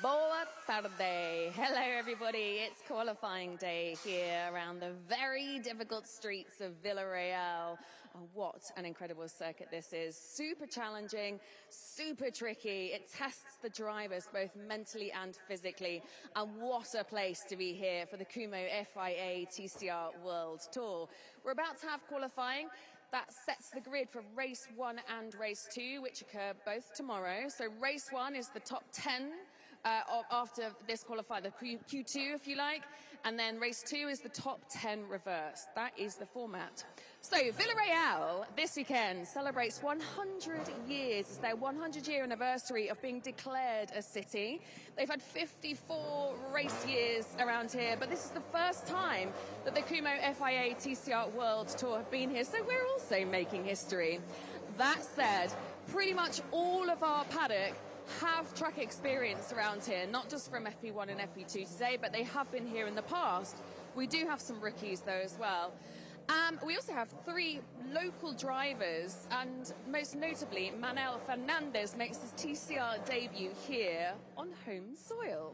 Boa tarde. Hello, everybody. It's qualifying day here around the very difficult streets of Villarreal. Oh, what an incredible circuit this is. Super challenging, super tricky. It tests the drivers both mentally and physically. And what a place to be here for the Kumho FIA TCR World Tour. We're about to have qualifying. That sets the grid for race 1 and race 2, which occur both tomorrow. So race 1 is the top 10 after this qualifier, the Q2 if you like, and then race 2 is the top 10 reverse. That is the format. So Villarreal this weekend celebrates 100 years. It's their 100-year anniversary of being declared a city. They've had 54 race years around here, but this is the first time that the Kumho FIA TCR World Tour have been here, so we're also making history. That said, pretty much all of our paddock have track experience around here, not just from FP1 and FP2 today, but they have been here in the past. We do have some rookies though as well. We also have 3 local drivers, and most notably Manuel Fernandez makes his TCR debut here on home soil.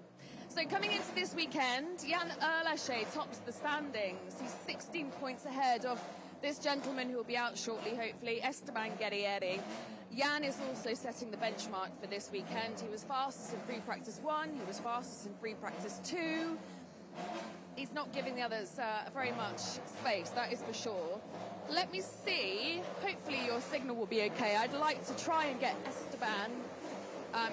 So coming into this weekend, Jan Erlache tops the standings. He's 16 points ahead of this gentleman who will be out shortly, hopefully, Esteban Guerrieri. Jan is also setting the benchmark for this weekend. He was fastest in free practice 1, he was fastest in free practice 2. He's not giving the others very much space, that is for sure. Let me see, hopefully your signal will be okay. I'd like to try and get Esteban,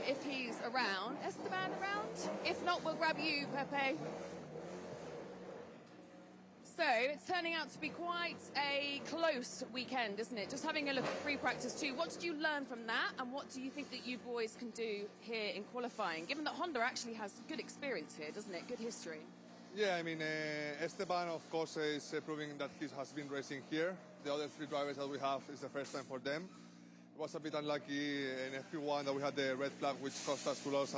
if he's around. Esteban around? If not, we'll grab you, Pepe. So it's turning out to be quite a close weekend, isn't it? Just having a look at free practice 2. What did you learn from that, and what do you think that you boys can do here in qualifying, given that Honda actually has good experience here, doesn't it? Good history. Yeah, I mean, Esteban, of course, is proving that he has been racing here. The other 3 drivers that we have is the first time for them. It was a bit unlucky in FP1 that we had the red flag, which cost us to lose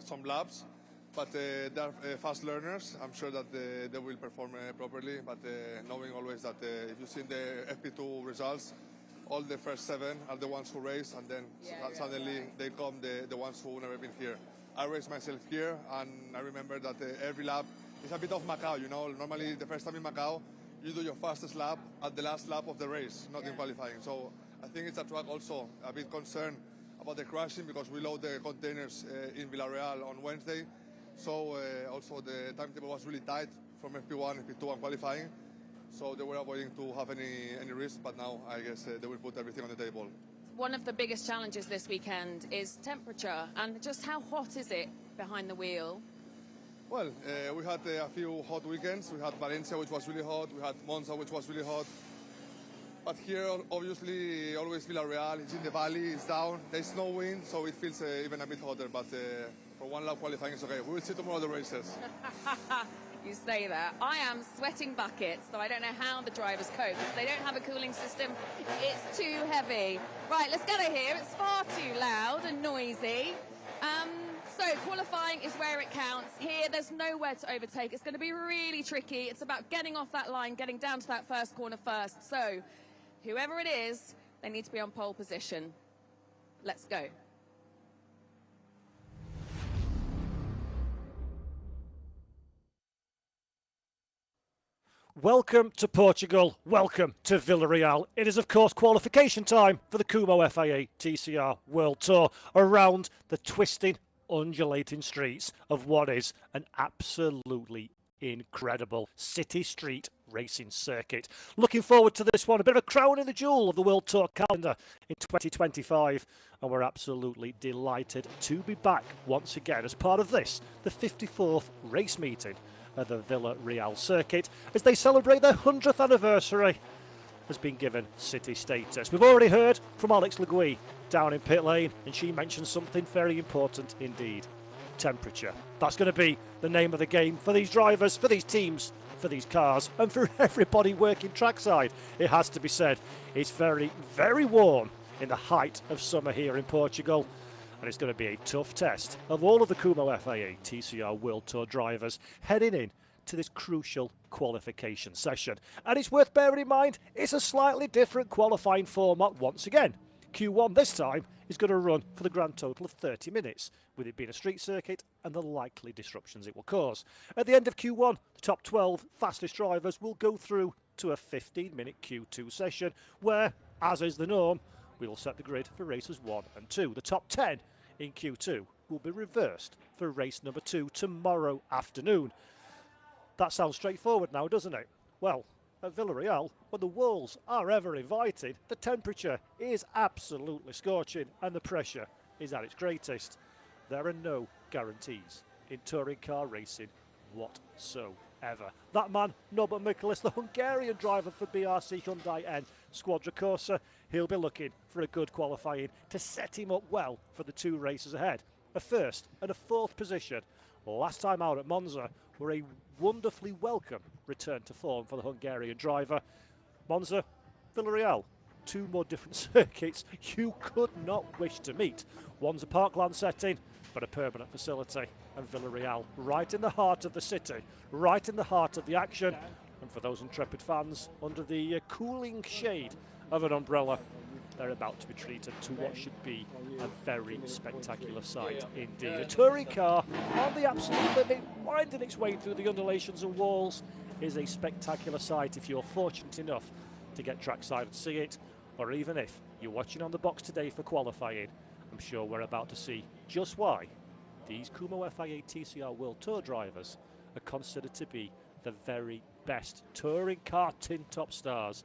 some laps. But they're fast learners. I'm sure that they will perform properly. But knowing always that if you see the FP2 results, all the first 7 are the ones who race, and then suddenly they come the ones who never been here. I raced myself here, and I remember that every lap is a bit of Macau. You know, normally the first time in Macau, you do your fastest lap at the last lap of the race, not in qualifying. So I think it's a track also a bit concerned about the crashing, because we load the containers in Villarreal on Wednesday. So also the timetable was really tight from FP1, FP2 and qualifying. So they were avoiding to have any risk, but now I guess they will put everything on the table. One of the biggest challenges this weekend is temperature, and just how hot is it behind the wheel? Well, we had a few hot weekends. We had Valencia, which was really hot. We had Monza, which was really hot. But here, obviously, always Villarreal. It's in the valley, it's down. There's no wind, so it feels even a bit hotter. But for one lap qualifying, it's okay. We will see tomorrow the races. You say that. I am sweating buckets, so I don't know how the drivers cope. They don't have a cooling system. It's too heavy. Right, let's get it here. It's far too loud and noisy. So qualifying is where it counts. Here, there's nowhere to overtake. It's going to be really tricky. It's about getting off that line, getting down to that first corner first. So whoever it is, they need to be on pole position. Let's go. Welcome to Portugal, welcome to Villarreal. It is of course qualification time for the Kumho FIA TCR World Tour around the twisting, undulating streets of what is an absolutely incredible city street racing circuit. Looking forward to this one, a bit of a crown in the jewel of the World Tour calendar in 2025, and we're absolutely delighted to be back once again as part of this, the 54th race meeting at the Villarreal circuit, as they celebrate their 100th anniversary, has been given city status. We've already heard from Alex Legui down in pit lane, and she mentioned something very important indeed: temperature. That's going to be the name of the game for these drivers, for these teams, for these cars, and for everybody working trackside. It has to be said, it's very, very warm in the height of summer here in Portugal, and it's going to be a tough test of all of the Kumho FIA TCR World Tour drivers heading in to this crucial qualification session. And it's worth bearing in mind, it's a slightly different qualifying format once again. Q1 this time is going to run for the grand total of 30 minutes, with it being a street circuit and the likely disruptions it will cause. At the end of Q1, the top 12 fastest drivers will go through to a 15-minute Q2 session, where, as is the norm, we will set the grid for races 1 and 2. The top 10 in Q2 will be reversed for race number 2 tomorrow afternoon. That sounds straightforward now, doesn't it? Well, at Villarreal, when the walls are ever invited, the temperature is absolutely scorching and the pressure is at its greatest. There are no guarantees in touring car racing whatsoever. That man, Norbert Michaelis, the Hungarian driver for BRC Hyundai N Squadra Corsa, he'll be looking for a good qualifying to set him up well for the 2 races ahead. A first and a 4th position last time out at Monza were a wonderfully welcome return to form for the Hungarian driver. Monza, Villarreal, 2 more different circuits you could not wish to meet. One's a parkland setting, but a permanent facility, and Villarreal right in the heart of the city, right in the heart of the action, and for those intrepid fans under the cooling shade of an umbrella, they're about to be treated to what should be a very spectacular sight indeed. A touring car on the absolute limit, winding its way through the undulations and walls, is a spectacular sight if you're fortunate enough to get trackside and see it, or even if you're watching on the box today for qualifying. I'm sure we're about to see just why these Kumho FIA TCR World Tour drivers are considered to be the very best touring car tin top stars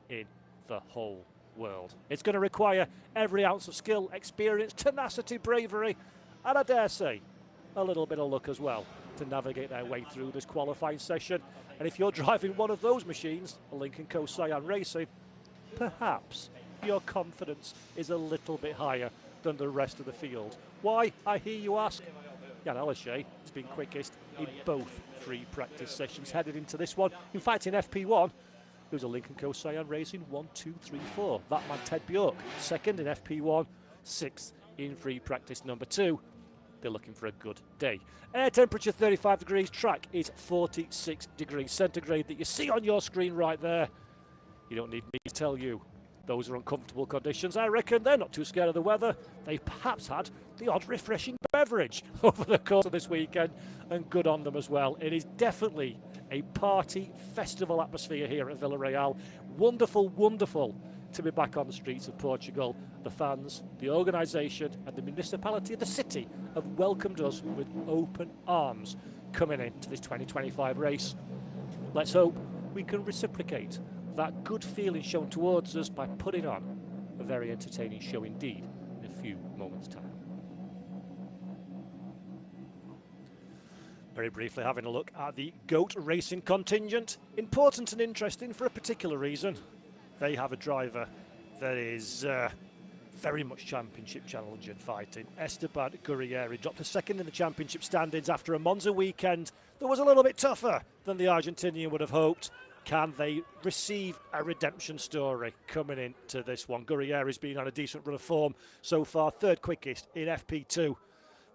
in the whole world. It's going to require every ounce of skill, experience, tenacity, bravery, and I dare say a little bit of luck as well to navigate their way through this qualifying session. And if you're driving one of those machines, a Lincoln Co Cyan Racing, perhaps your confidence is a little bit higher than the rest of the field. Why, I hear you ask? Jan Aleshay has been quickest in both free practice sessions headed into this one. In fact, in FP1, there's a Lincoln Co Cyan Racing 1, 2, 3, 4. That man Ted Bjork, 2nd in FP1, 6th in free practice number 2. They're looking for a good day. Air temperature 35 degrees, track is 46 degrees centigrade that you see on your screen right there. You don't need me to tell you those are uncomfortable conditions. I reckon they're not too scared of the weather. They perhaps had the odd refreshing beverage over the course of this weekend, and good on them as well. It is definitely a party festival atmosphere here at Villarreal. Wonderful, wonderful to be back on the streets of Portugal. The fans, the organisation and the municipality of the city have welcomed us with open arms coming into this 2025 race. Let's hope we can reciprocate that good feeling shown towards us by putting on a very entertaining show indeed in a few moments' time. Very briefly having a look at the GOAT racing contingent. Important and interesting for a particular reason. They have a driver that is very much championship challenging fighting. Esteban Gurrieri dropped a 2nd in the championship standings after a Monza weekend that was a little bit tougher than the Argentinian would have hoped. Can they receive a redemption story coming into this one? Gurrieri's been on a decent run of form so far, 3rd quickest in FP2.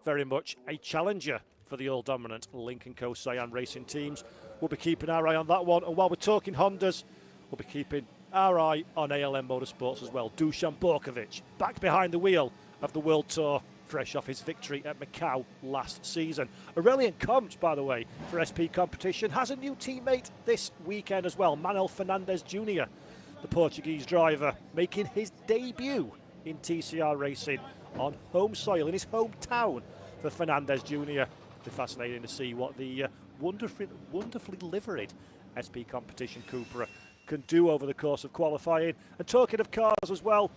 Very much a challenger for the all-dominant Lincoln Co Cyan Racing teams. We'll be keeping our eye on that one, and while we're talking Hondas, we'll be keeping our eye on ALM Motorsports as well. Dusan Borkovic back behind the wheel of the World Tour, fresh off his victory at Macau last season. Aurelian Comte, by the way, for SP Competition, has a new teammate this weekend as well. Manuel Fernandes Jr., the Portuguese driver, making his debut in TCR Racing on home soil in his hometown for Fernandes Jr. It'll be fascinating to see what the wonderfully liveried SP Competition Cupra can do over the course of qualifying. And talking of cars as well,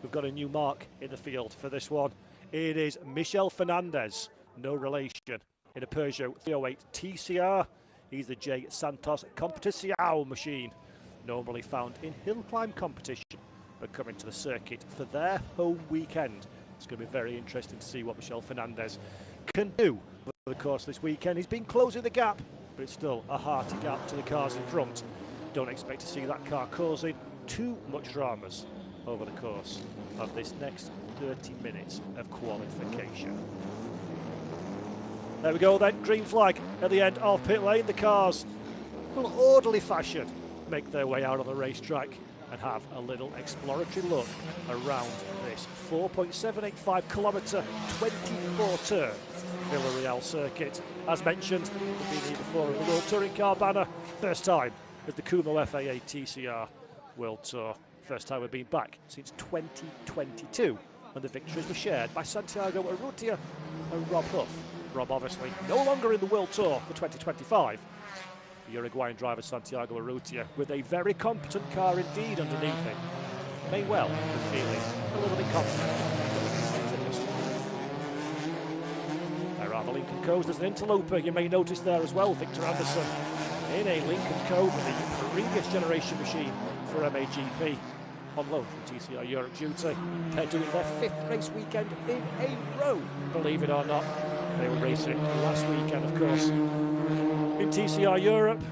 we've got a new mark in the field for this one. It is Michel Fernandez, no relation, in a Peugeot 308 TCR. He's the J. Santos Competição machine, normally found in hill climb competition, but coming to the circuit for their home weekend. It's going to be very interesting to see what Michel Fernandez can do over the course of this weekend. He's been closing the gap, but it's still a hearty gap to the cars in front. Don't expect to see that car causing too much dramas over the course of this next 30 minutes of qualification. There we go then, green flag at the end of pit lane. The cars will orderly fashion make their way out on the racetrack and have a little exploratory look around this 4.785 kilometre 24-turn Villarreal circuit. As mentioned, we've been here before in the World Touring Car banner. First time as the Kumho FIA TCR World Tour. First time we've been back since 2022, and the victories were shared by Santiago Urrutia and Rob Huff. Rob obviously no longer in the World Tour for 2025. The Uruguayan driver Santiago Urrutia, with a very competent car indeed underneath him, may well be feeling a little bit confident. There are the Lincoln Co's. There's an interloper you may notice there as well, Victor Anderson, in a Lincoln Co with the previous generation machine for MAGP, on loan from TCR Europe duty. They're doing their 5th race weekend in a row, believe it or not. They were racing last weekend, of course, in TCR Europe,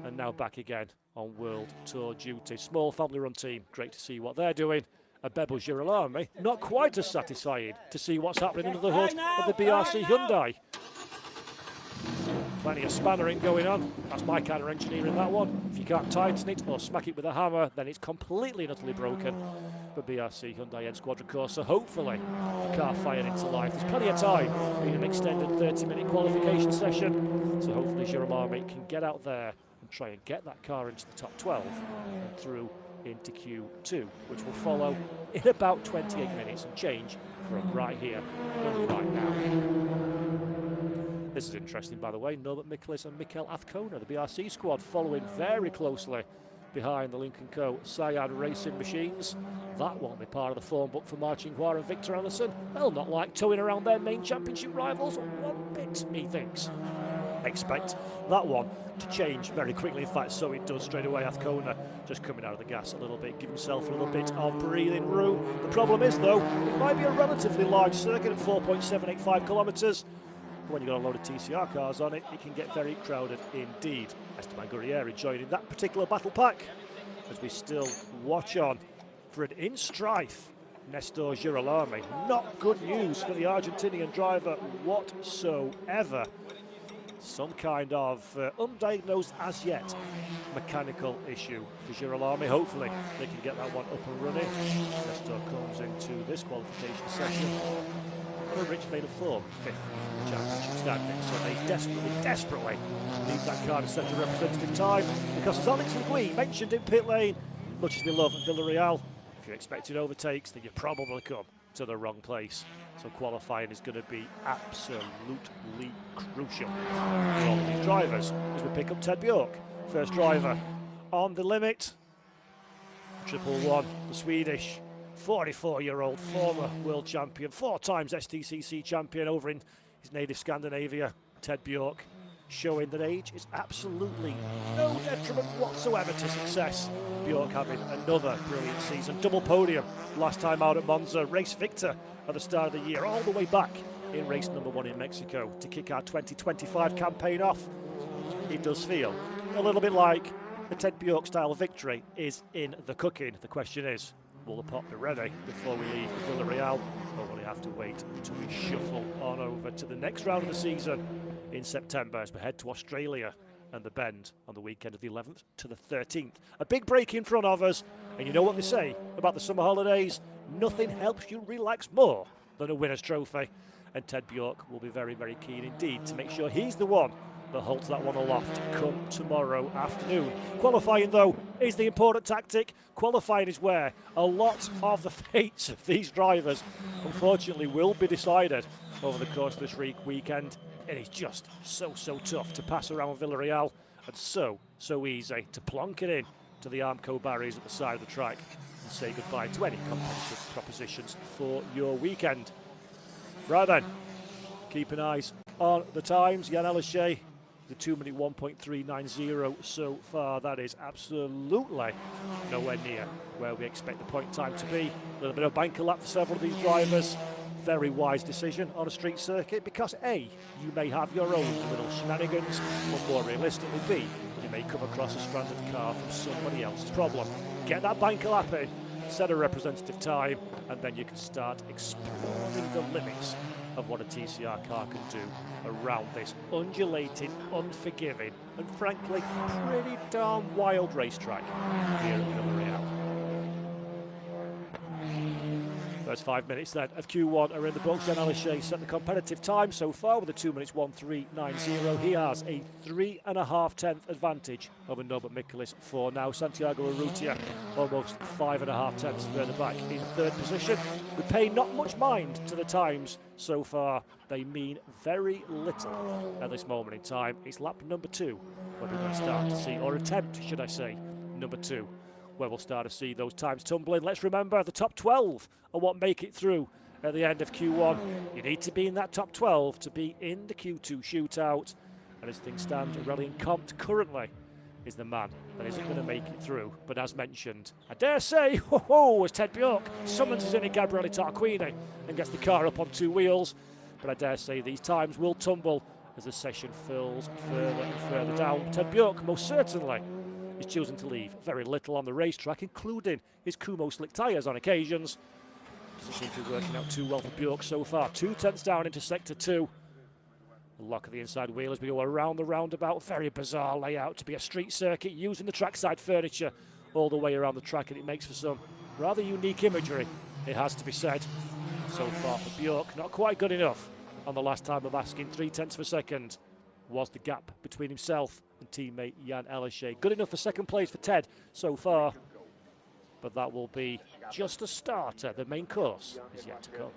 and now back again on World Tour duty. Small family-run team, great to see what they're doing. Abebo Girolami, not quite as satisfying to see what's happening under the hood of the BRC Hyundai. Plenty of spannering going on. That's my kind of engineering, that one. If you can't tighten it or smack it with a hammer, then it's completely and utterly broken. But BRC Hyundai N Squadra Corsa, hopefully the car fired into life. There's plenty of time in an extended 30-minute qualification session, so hopefully Girolami can get out there and try and get that car into the top 12 and through into Q2, which will follow in about 28 minutes and change from right here and right now. This is interesting, by the way. Norbert Miklis and Mikel Azcona, the BRC squad, following very closely behind the Lincoln Co Cyan Racing machines. That won't be part of the form book for Marcin Guar and Victor Anderson. They'll not like towing around their main championship rivals one bit, methinks. Expect that one to change very quickly. In fact, so it does straight away. Azcona just coming out of the gas a little bit, give himself a little bit of breathing room. The problem is, though, it might be a relatively large circuit at 4.785 kilometres. When you've got a load of TCR cars on it, it can get very crowded indeed. Esteban Gurrieri joining that particular battle pack as we still watch on for an in-strife Nestor Girolami. Not good news for the Argentinian driver whatsoever. Some kind of undiagnosed as yet mechanical issue for Girolami. Hopefully they can get that one up and running. Nestor comes into this qualification session in a rich vein of form, 5th championship standing. So they desperately need that car to set a representative time, because as Alex Legui mentioned in pit lane, much as we love Villarreal, if you're expecting overtakes, then you've probably come to the wrong place. So qualifying is going to be absolutely crucial for all of these drivers as we pick up Ted Bjork, first driver on the limit. 111, the Swedish 44-year-old former world champion, 4 times STCC champion over in his native Scandinavia. Ted Bjork showing that age is absolutely no detriment whatsoever to success. Bjork having another brilliant season, double podium last time out at Monza, race victor at the start of the year, all the way back in race number 1 in Mexico to kick our 2025 campaign off. It does feel a little bit like the Ted Bjork style victory is in the cooking. The question is, will the pot be ready before we leave Villarreal, or will we have to wait until we shuffle on over to the next round of the season in September as we head to Australia and the Bend on the weekend of the 11th to the 13th. A big break in front of us, and you know what they say about the summer holidays, nothing helps you relax more than a winner's trophy, and Ted Bjork will be very, very keen indeed to make sure he's the one that holds that one aloft come tomorrow afternoon. Qualifying, though, is the important tactic. Qualifying is where a lot of the fates of these drivers, unfortunately, will be decided over the course of this weekend. It is just so tough to pass around Villarreal, and so easy to plonk it in to the Armco barriers at the side of the track and say goodbye to any competitive propositions for your weekend. Right then, keeping eyes on the times. Jan Aleshe, the 2-minute 1.390 so far. That is absolutely nowhere near where we expect the point time to be. A little bit of banker lap for several of these drivers. Very wise decision on a street circuit, because A, you may have your own little shenanigans, but more realistically B, you may come across a stranded car from somebody else's problem. Get that banker lap in, set a representative time, and then you can start exploring the limits of what a TCR car can do around this undulating, unforgiving, and frankly pretty darn wild racetrack here at Villarreal. First 5 minutes then of Q1 are in the books. Jan Aleshe set the competitive time so far with a 2 minutes 13.90. He has a 3.5 advantage over Norbert Mikulis for now. Santiago Urrutia almost 5.5 further back in third position. We pay not much mind to the times so far. They mean very little at this moment in time. It's lap number 2 where we're going to start to see, or attempt should I say, number 2, where we'll start to see those times tumbling. Let's remember the top 12 are what make it through at the end of Q1. You need to be in that top 12 to be in the Q2 shootout. And as things stand, Aurelien Comte currently is the man that isn't going to make it through. But as mentioned, I dare say, as Ted Bjork summons his inner Gabriele Tarquini and gets the car up on 2 wheels. But I dare say these times will tumble as the session fills further and further down. Ted Bjork most certainly is choosing to leave very little on the racetrack, including his Kumho slick tyres on occasions. Doesn't seem to be working out too well for Bjork so far. 2 tenths down into sector 2. The lock of the inside wheel as we go around the roundabout. Very bizarre layout to be a street circuit, using the trackside furniture all the way around the track, and it makes for some rather unique imagery, it has to be said. So far for Bjork, not quite good enough on the last time of asking. 3 tenths of a second was the gap between himself and teammate Jan Aleshe. Good enough for second place for Ted so far, but that will be just a starter. The main course is yet to come.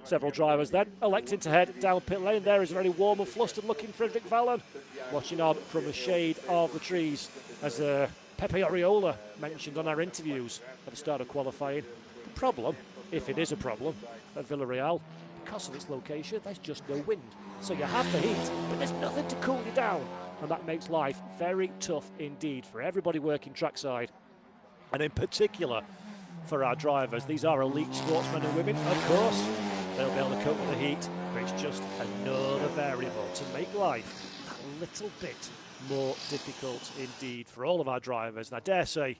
Several drivers then electing to head down pit lane. There is a very warm and flustered looking Frederick Valen, watching on from the shade of the trees, as Pepe Oriola mentioned on our interviews at the start of qualifying. The problem, if it is a problem, at Villarreal, because of its location, there's just no wind. So you have the heat, but there's nothing to cool you down. And that makes life very tough indeed for everybody working trackside. And in particular, for our drivers. These are elite sportsmen and women, of course. They'll be able to cope with the heat, but it's just another variable to make life that little bit more difficult indeed for all of our drivers. And I dare say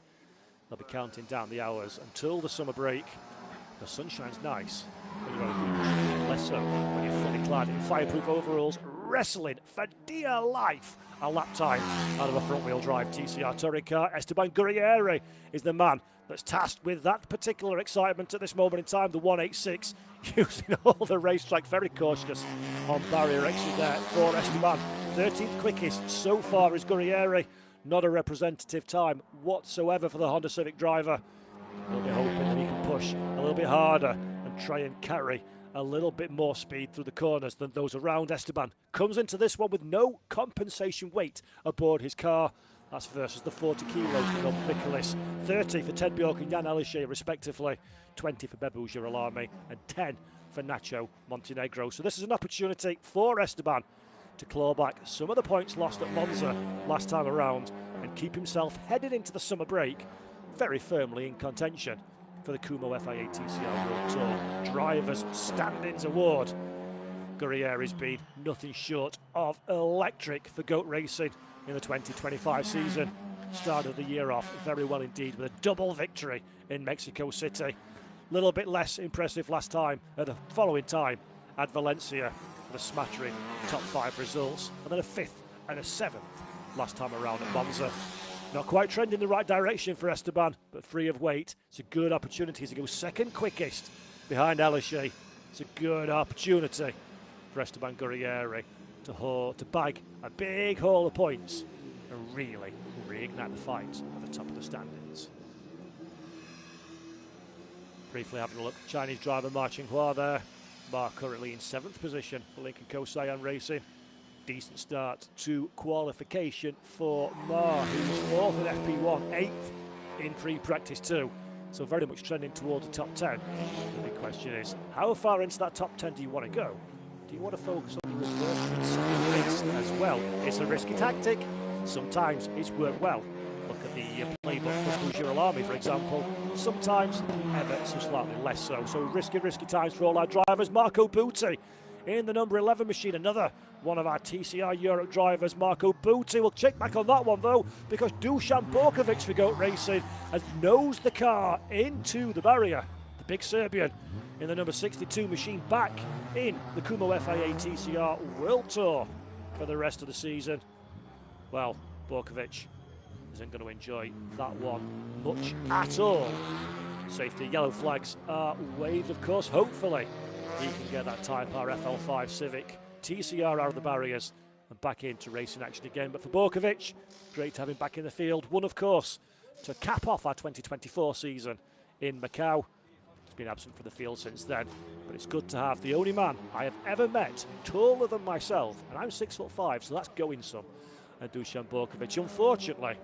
they'll be counting down the hours until the summer break. The sunshine's nice, but you're on a beach, less so when you're fully clad in fireproof overalls, wrestling for dear life a lap time out of a front-wheel drive TCR touring car. Esteban Gurrieri is the man that's tasked with that particular excitement at this moment in time. The 186 using all the racetrack, very cautious on barrier exit there for Esteban. 13th quickest so far is Gurrieri. Not a representative time whatsoever for the Honda Civic driver. We'll be hoping that he can push a little bit harder and try and carry a little bit more speed through the corners than those around. Esteban comes into this one with no compensation weight aboard his car. That's versus the 40 kilos for Mikulis. 30 for Ted Bjork and Jan Aleshe respectively. 20 for Bebu Girolami and 10 for Nacho Montenegro. So this is an opportunity for Esteban to claw back some of the points lost at Monza last time around and keep himself headed into the summer break very firmly in contention for the Kumho FIA TCR World Tour Drivers Standings Award. Gurrieri's been nothing short of electric for GOAT Racing in the 2025 season. Started the year off very well indeed with a double victory in Mexico City. A little bit less impressive last time, at the following time at Valencia, with a smattering top 5 results, and then a 5th and a 7th last time around at Monza. Not quite trending in the right direction for Esteban, but free of weight. It's a good opportunity to go second quickest behind Aleshe. It's a good opportunity for Esteban Gurrieri to bag a big haul of points and really reignite the fight at the top of the standings. Briefly having a look, Chinese driver Ma Qinghua there. Ma currently in 7th position for Lincoln Co-Cyan Racing. Decent start to qualification for Ma, who's 4th in FP1, 8th in pre-practice 2. So very much trending towards the top 10. The big question is, how far into that top 10 do you want to go? Do you want to focus on the reverse race as well? It's a risky tactic. Sometimes it's worked well. Look at the playbook for Girolami, for example. Sometimes ever so slightly less so. So risky times for all our drivers. Marco Butti in the number 11 machine, another one of our TCR Europe drivers. Marco Butti will check back on that one though, because Dusan Borkovic for GOAT Racing has nosed the car into the barrier. The big Serbian in the number 62 machine back in the Kumho FIA TCR World Tour for the rest of the season. Well, Borkovic isn't going to enjoy that one much at all. Safety yellow flags are waved, of course. Hopefully he can get that Type R FL5 Civic TCR out of the barriers and back into racing action again. But for Borkovic, great to have him back in the field. One, of course, to cap off our 2024 season in Macau. He's been absent from the field since then, but it's good to have the only man I have ever met taller than myself, and I'm 6'5", so that's going some. And Dusan Borkovic, unfortunately,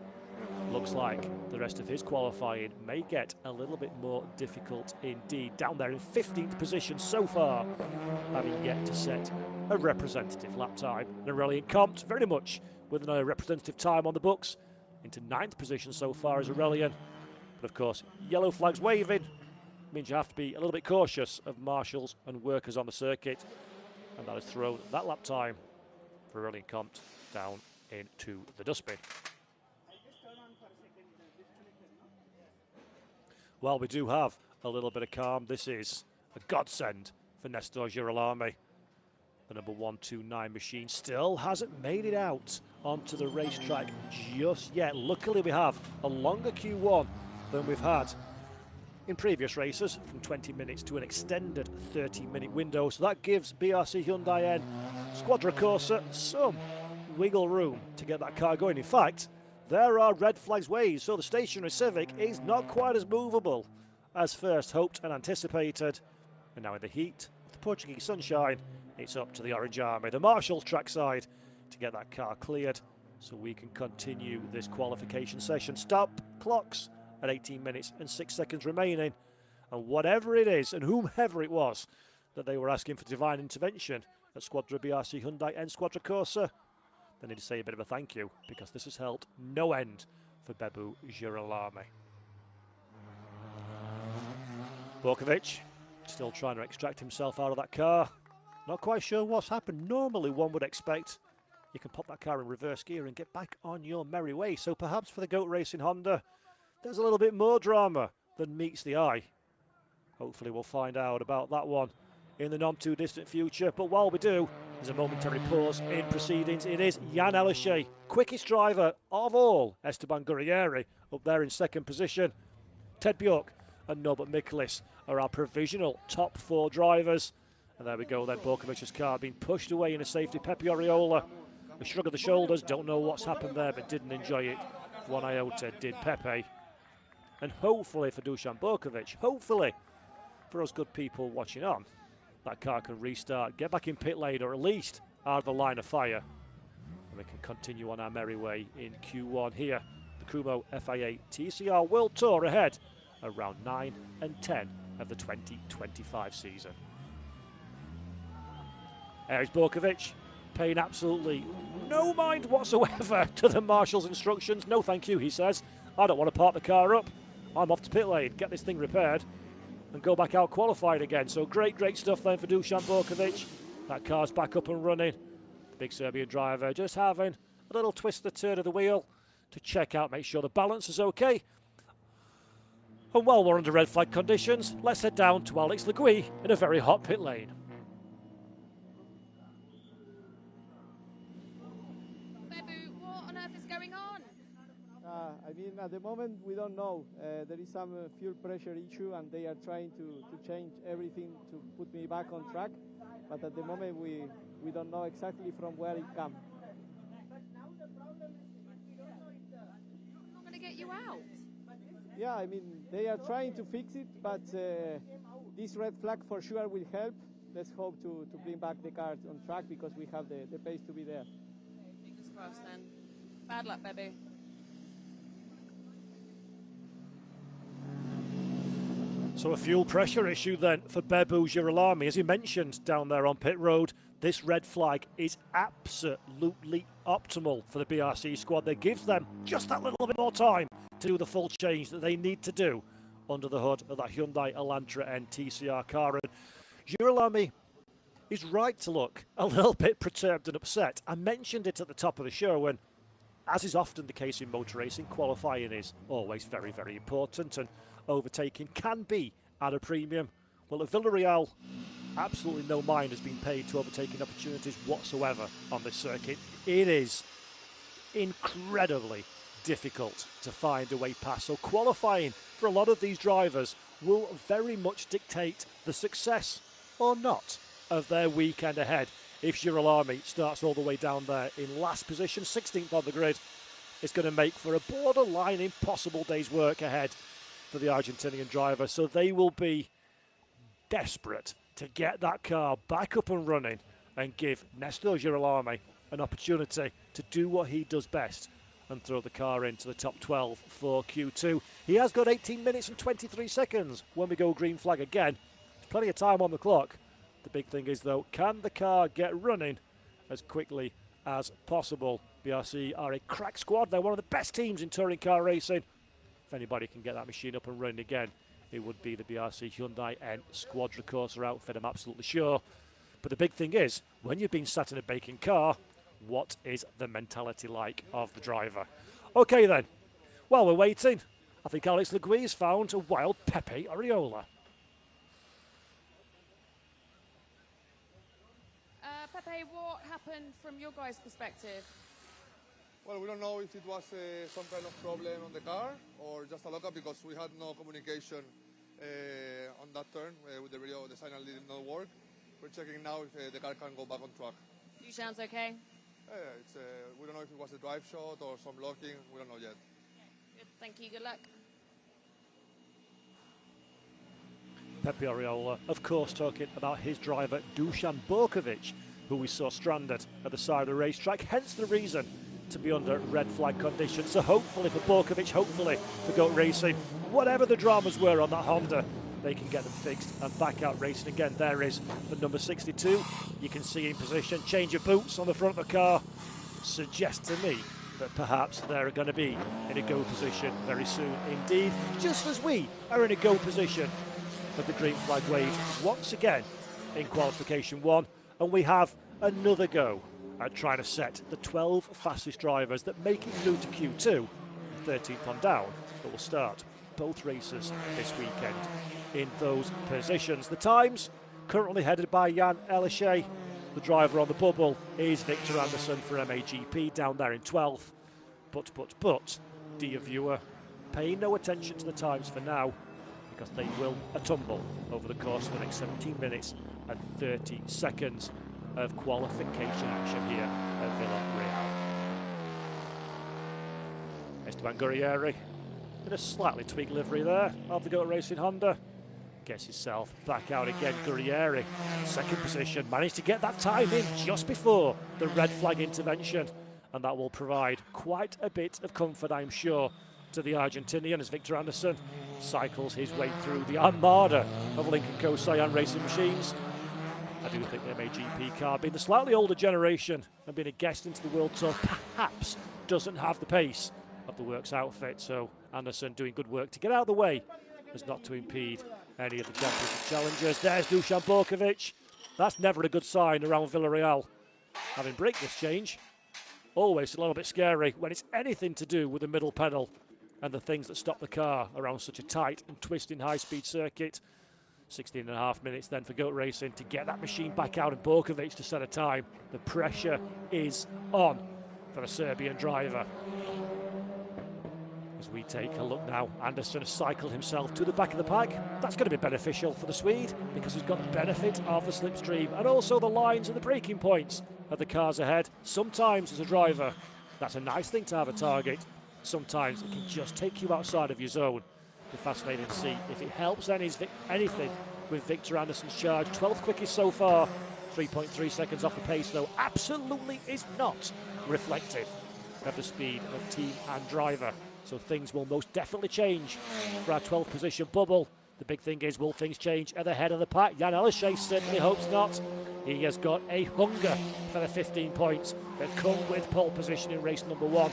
looks like the rest of his qualifying may get a little bit more difficult indeed. Down there in 15th position so far, having yet to set a representative lap time. And Aurelien Comte very much with a representative time on the books, into 9th position so far as Aurelien. But of course, yellow flags waving means you have to be a little bit cautious of marshals and workers on the circuit, and that has thrown that lap time for Aurelien Comte down into the dustbin. Well, we do have a little bit of calm. This is a godsend for Nestor Girolami. The number 129 machine still hasn't made it out onto the racetrack just yet. Luckily, we have a longer Q1 than we've had in previous races, from 20 minutes to an extended 30-minute window. So that gives BRC Hyundai N Squadra Corsa some wiggle room to get that car going. In fact, there are red flags waved, so the stationary Civic is not quite as movable as first hoped and anticipated. And now in the heat of the Portuguese sunshine, it's up to the Orange Army, the Marshall trackside, to get that car cleared so we can continue this qualification session. Stop clocks at 18 minutes and 6 seconds remaining. And whatever it is and whomever it was that they were asking for divine intervention at Squadra BRC Hyundai N Squadra Corsa, they need to say a bit of a thank you, because this has helped no end for Bebu Girolami. Borkovic still trying to extract himself out of that car. Not quite sure what's happened. Normally one would expect you can pop that car in reverse gear and get back on your merry way. So perhaps for the GOAT Racing Honda, there's a little bit more drama than meets the eye. Hopefully we'll find out about that one in the not too distant future. But while we do, there's a momentary pause in proceedings. It is Jan Elyshe, quickest driver of all. Esteban Gurrieri up there in 2nd position. Ted Bjork and Norbert Mikulis are our provisional top 4 drivers. And there we go then, Borkovic's car being pushed away in a safety. Pepe Oriola, a shrug of the shoulders, don't know what's happened there, but didn't enjoy it one iota, did Pepe. And hopefully for Dusan Borkovic, hopefully for us good people watching on, that car can restart, get back in pit lane, or at least out of the line of fire, and we can continue on our merry way in Q1 here. The Kumho FIA TCR World Tour ahead around 9 and 10 of the 2025 season. There's Borkovic, paying absolutely no mind whatsoever to the marshal's instructions. No thank you, he says. I don't want to park the car up. I'm off to pit lane, get this thing repaired, and go back out qualified again. So great stuff then for Dusan Borkovic. That car's back up and running. The big Serbian driver just having a little twist the turn of the wheel to check out, make sure the balance is okay. And while we're under red flag conditions, let's head down to Alex Legui in a very hot pit lane. Bebu, what on earth is going on? I mean, at the moment, we don't know. There is some fuel pressure issue, and they are trying to change everything to put me back on track. But at the moment, we don't know exactly from where it comes. I'm not going to get you out. Yeah, I mean, they are trying to fix it, but this red flag for sure will help. Let's hope to bring back the car on track, because we have the pace to be there. Fingers crossed then. Bad luck, Bebu. So a fuel pressure issue then for Bebu Girolami. As he mentioned down there on pit road, this red flag is absolutely optimal for the BRC squad. That gives them just that little bit more time to do the full change that they need to do under the hood of that Hyundai Elantra N TCR car. And Girolami is right to look a little bit perturbed and upset. I mentioned it at the top of the show, and as is often the case in motor racing, qualifying is always very, very important, and overtaking can be at a premium. Well, at Villarreal, absolutely no mind has been paid to overtaking opportunities whatsoever on this circuit. It is incredibly difficult to find a way past. So qualifying for a lot of these drivers will very much dictate the success or not of their weekend ahead. If Girolami starts all the way down there in last position, 16th on the grid, it's going to make for a borderline impossible day's work ahead for the Argentinian driver. So they will be desperate to get that car back up and running and give Nestor Girolami an opportunity to do what he does best and throw the car into the top 12 for Q2. He has got 18 minutes and 23 seconds when we go green flag again. There's plenty of time on the clock. The big thing is, though, can the car get running as quickly as possible? BRC are a crack squad. They're one of the best teams in touring car racing. If anybody can get that machine up and running again, it would be the BRC Hyundai N Squadra Corsa outfit, I'm absolutely sure. But the big thing is, when you've been sat in a baking car, what is the mentality like of the driver? Okay then, while we're waiting, I think Alex Leguiz found a wild Pepe Areola. Pepe, what happened from your guys' perspective? Well, we don't know if it was some kind of problem on the car or just a lockup, because we had no communication on that turn with the radio. The signal did not work. We're checking now if the car can go back on track. Dushan's okay? Yeah, we don't know if it was a drive shot or some locking. We don't know yet. Good. Thank you. Good luck. Pepe Areola, of course, talking about his driver Dusan Borkovic, who we saw stranded at the side of the racetrack, hence the reason to be under red flag conditions. So hopefully for Borkovic, hopefully for Goat Racing, whatever the dramas were on that Honda, they can get them fixed and back out racing again. There is the number 62. You can see in position, change of boots on the front of the car. Suggests to me that perhaps they're going to be in a go position very soon indeed, just as we are in a go position of the green flag wave once again in qualification 1, and we have another go at trying to set the 12 fastest drivers that make it through to Q2, 13th on down, but will start both races this weekend in those positions. The times currently headed by Jan Elishay. The driver on the bubble is Victor Anderson for MAGP down there in 12th. But, dear viewer, pay no attention to the times for now, because they will tumble over the course of the next 17 minutes and 30 seconds of qualification action here at Vila Real. Esteban Gurrieri in a slightly tweaked livery there of the Goat Racing Honda. Gets himself back out again. Gurrieri, second position, managed to get that time in just before the red flag intervention, and that will provide quite a bit of comfort, I'm sure, to the Argentinian as Victor Anderson cycles his way through the armada of Lincoln Co-Cyan racing machines. I do think the MAGP car, being the slightly older generation and being a guest into the World Tour, perhaps doesn't have the pace of the Works outfit. So Anderson doing good work to get out of the way as not to impede any of the championship challengers. There's Dusan Borkovic. That's never a good sign around Villarreal. Having brake this change, always a little bit scary when it's anything to do with the middle pedal and the things that stop the car around such a tight and twisting high-speed circuit. 16.5 minutes then for Goat Racing to get that machine back out and Borkovic to set a time. The pressure is on for the Serbian driver. As we take a look now, Anderson has cycled himself to the back of the pack. That's going to be beneficial for the Swede because he's got the benefit of the slipstream and also the lines and the braking points of the cars ahead. Sometimes as a driver, that's a nice thing to have a target. Sometimes it can just take you outside of your zone. It'll be fascinating to see if it helps anything with Victor Anderson's charge. 12th quickest so far, 3.3 seconds off the pace though. Absolutely is not reflective of the speed of team and driver. So things will most definitely change for our 12th position bubble. The big thing is, will things change at the head of the pack? Jan Elishay certainly hopes not. He has got a hunger for the 15 points that come with pole position in race number 1.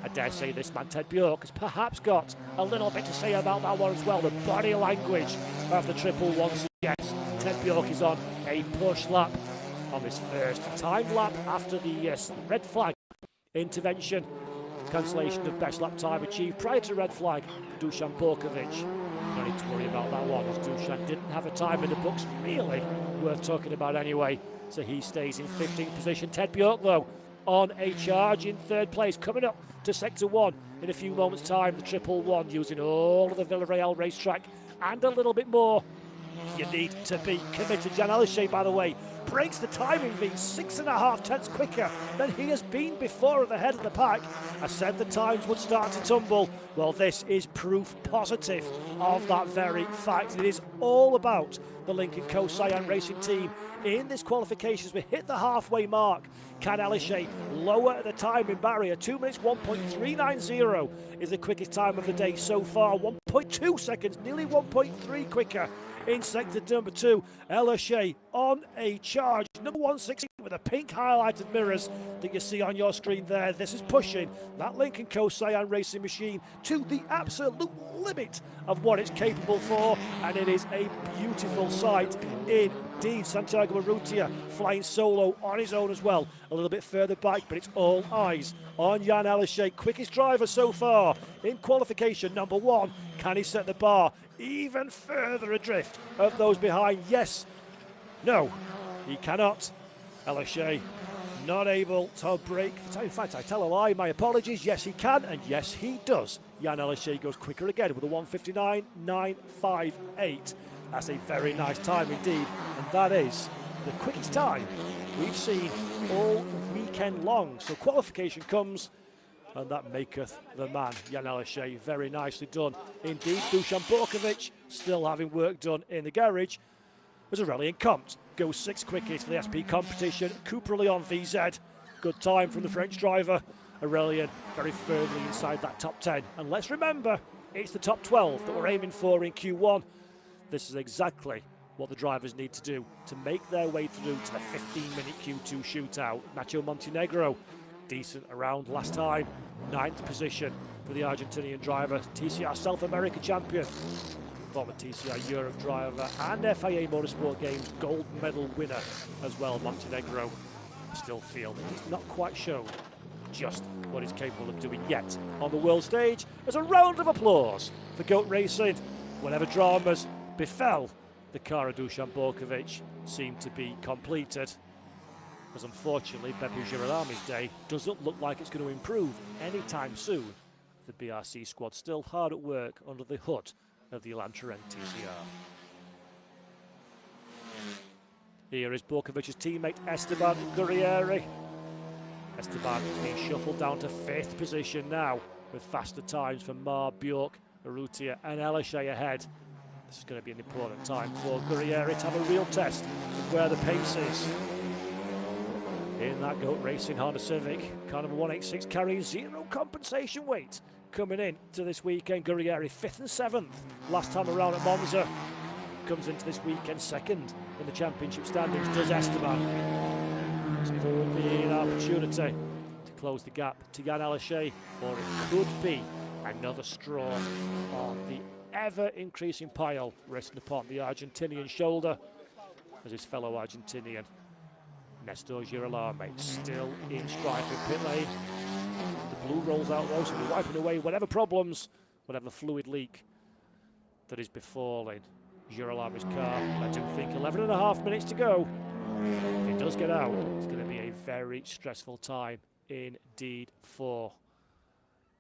I dare say this man, Ted Bjork, has perhaps got a little bit to say about that one as well. The body language of the 111 suggests Ted Bjork is on a push lap on this first time lap after the red flag intervention. Cancellation of best lap time achieved prior to red flag for Dusan Borkovic. No need to worry about that one, as Dusan didn't have a time in the books really worth talking about anyway. So he stays in 15th position. Ted Bjork, though, on a charge in 3rd place, coming up to sector 1 in a few moments' time. The 111 using all of the Villarreal racetrack and a little bit more. You need to be committed. Jan Aleshe, by the way, breaks the timing V 6.5 tenths quicker than he has been before at the head of the pack. I said the times would start to tumble. Well, this is proof positive of that very fact. It is all about the Lincoln Co Cyan Racing team in this qualifications. We hit the halfway mark. Can Aleshe lower the timing barrier? 2 minutes 1.390 is the quickest time of the day so far. 1.2 seconds, nearly 1.3 quicker in sector number 2. Aleshe on a charge. Number 160 with the pink highlighted mirrors that you see on your screen there. This is pushing that Lincoln Co Cyan Racing machine to the absolute limit of what it's capable for, and it is a beautiful sight indeed. Santiago Urrutia flying solo on his own as well, a little bit further back, but it's all eyes on Jan Aleshe, quickest driver so far in qualification number 1. Can he set the bar even further adrift of those behind? Yes, no, he cannot. Aleshe not able to break. In fact, I tell a lie, my apologies. Yes, he can, and yes, he does. Jan Aleshe goes quicker again with a 1:59.958. That's a very nice time indeed, and that is the quickest time we've seen all weekend long. So qualification comes, and that maketh the man. Jan Aleshe, very nicely done indeed. Dusan Borkovic still having work done in the garage. As Aurelien Comte goes 6th quickest for the SP competition. Cooper Leon VZ, good time from the French driver. Aurelien very firmly inside that top 10. And let's remember, it's the top 12 that we're aiming for in Q1. This is exactly what the drivers need to do to make their way through to the 15-minute Q2 shootout. Nacho Montenegro, decent around last time. 9th position for the Argentinian driver, TCR South America champion, former TCR Europe driver and FIA Motorsport Games gold medal winner as well. Montenegro still feel that he's not quite shown just what he's capable of doing yet on the world stage. As a round of applause for GOAT Racing. Whatever dramas befell the car of Dusan Borkovic seemed to be completed, as unfortunately Bebu Girolami's day doesn't look like it's going to improve anytime soon. The BRC squad still hard at work under the hood of the Elantra TCR. Here is Borkovic's teammate Esteban Gurrieri. Esteban is being shuffled down to 5th position now, with faster times for Mar, Bjork, Urrutia and Aleshe ahead. This is going to be an important time for Gurrieri to have a real test of where the pace is. In that GOAT Racing Honda Civic, car number 186 carrying 0 compensation weight. Coming in to this weekend, Gurrieri 5th and 7th last time around at Monza. Comes into this weekend 2nd in the championship standings, does Esteban. This could be an opportunity to close the gap to Jan Aleshe, or it could be another straw on the ever-increasing pile resting upon the Argentinian shoulder, as his fellow Argentinian Nestor Girolami still in strife in pit lane. The blue rolls out low, so we're wiping away whatever problems, whatever fluid leak that is befalling Girolami's car. I do think 11.5 minutes to go. If he does get out, it's going to be a very stressful time indeed for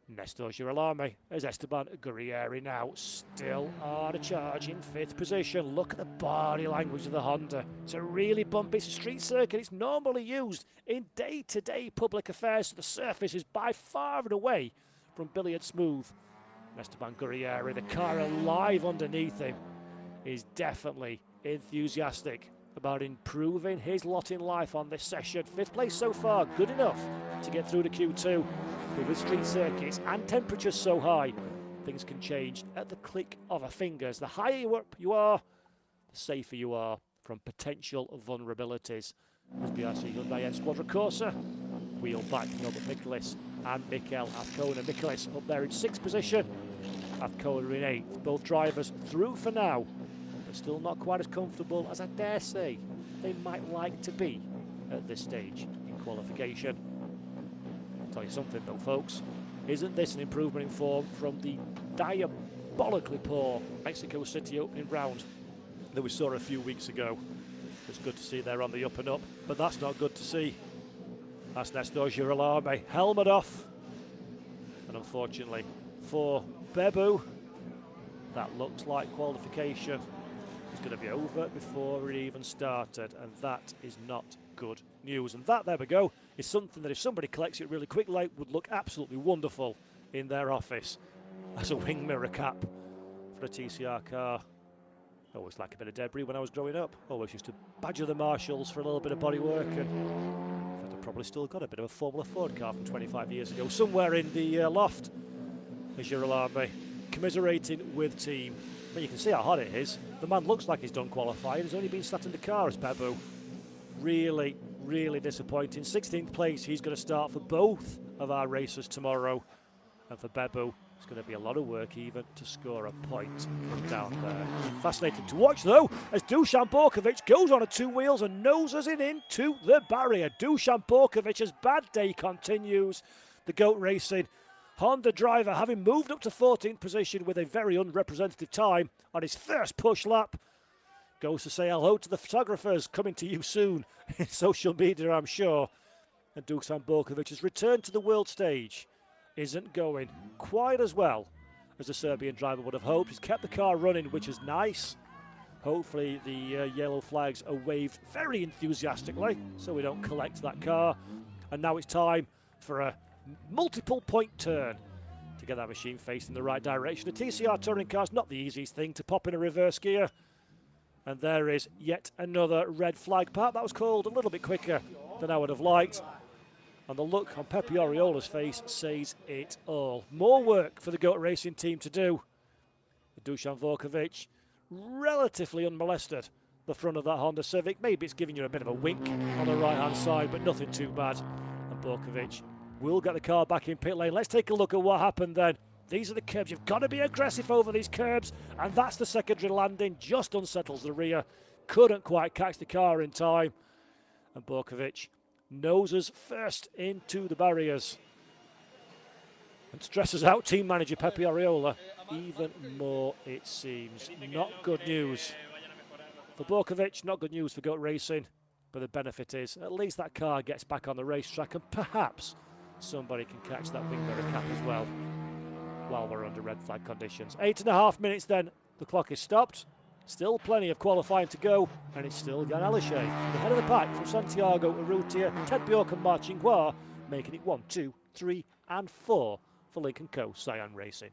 Nestor Girolami, as Esteban Gurrieri now still on a charge in 5th position. Look at the body language of the Honda. It's a really bumpy street circuit. It's normally used in day-to-day public affairs, so the surface is by far and away from billiard smooth. Esteban Gurrieri, the car alive underneath him, is definitely enthusiastic about improving his lot in life on this session. 5th place so far, good enough to get through to Q2. But with street circuits and temperatures so high, things can change at the click of a fingers. The higher you up you are, the safer you are from potential vulnerabilities. As BRC Hyundai N Squadra Corsa, wheel back Norbert Michaelis and Mikael Azcona. Michaelis up there in 6th position, Azcona in 8th. Both drivers through for now, but still not quite as comfortable as I dare say they might like to be at this stage in qualification. Tell you something though, folks, isn't this an improvement in form from the diabolically poor Mexico City opening round that we saw a few weeks ago? It's good to see they're on the up and up, but that's not good to see. That's Nestor Girolami, helmet off, and unfortunately for Bebu, That looks like qualification is going to be over before it even started, and that is not good news. And that, there we go, is something that if somebody collects it really quickly would look absolutely wonderful in their office as a wing mirror cap for a TCR car. Always like a bit of debris when I was growing up. Always used to badger the marshals for a little bit of body work, and in fact, I've probably still got a bit of a Formula Ford car from 25 years ago somewhere in the loft, as you're alarmed me, commiserating with team. But you can see how hot it is. The man looks like he's done qualifying. He's only been sat in the car as Bebu. Really, really disappointing. 16th place, he's going to start for both of our races tomorrow. And for Bebu, it's going to be a lot of work even to score a point from down there. Fascinating to watch though, as Dusan Borkovic goes on a two wheels and noses it into the barrier. Dusan Borkovic's bad day continues. The GOAT Racing Honda driver, having moved up to 14th position with a very unrepresentative time on his first push lap, goes to say hello to the photographers, coming to you soon in social media, I'm sure. And Dusan Borkovic's return to the world stage isn't going quite as well as the Serbian driver would have hoped. He's kept the car running, which is nice. Hopefully the yellow flags are waved very enthusiastically so we don't collect that car. And now it's time for a multiple point turn to get that machine facing the right direction. A TCR touring car is not the easiest thing to pop in a reverse gear. And there is yet another red flag. Part that was called a little bit quicker than I would have liked. And the look on Pepe Oriola's face says it all. More work for the GOAT Racing team to do. Dusan Borkovic, relatively unmolested, the front of that Honda Civic. Maybe it's giving you a bit of a wink on the right-hand side, but nothing too bad. And Borkovic will get the car back in pit lane. Let's take a look at what happened then. These are the curbs. You've got to be aggressive over these curbs. And that's the secondary landing. Just unsettles the rear. Couldn't quite catch the car in time. And Borkovic noses first into the barriers. And stresses out team manager Pepe Oriola even more, it seems. Not good news for Borkovic, not good news for GOAT Racing. But the benefit is at least that car gets back on the racetrack, and perhaps somebody can catch that wing mirror cap as well while we're under red flag conditions. 8.5 minutes then, the clock is stopped. Still plenty of qualifying to go, and it's still Jan Aleshe, the head of the pack from Santiago, Urrutia, Ted Bjork and Marcin Guar, making it 1, 2, 3 and 4 for Lincoln Co. Cyan Racing.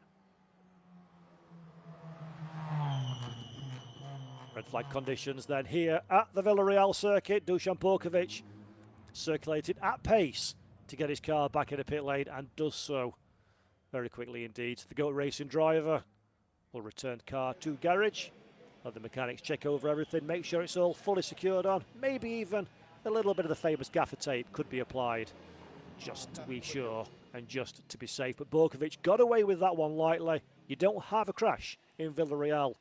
Red flag conditions then here at the Villarreal circuit. Dusan Borkovic circulated at pace to get his car back in the pit lane, and does so very quickly indeed. The GOAT Racing driver will return the car to garage. Let the mechanics check over everything, make sure it's all fully secured on. Maybe even a little bit of the famous gaffer tape could be applied, just to be sure and just to be safe. But Borkovic got away with that one lightly. You don't have a crash in Villarreal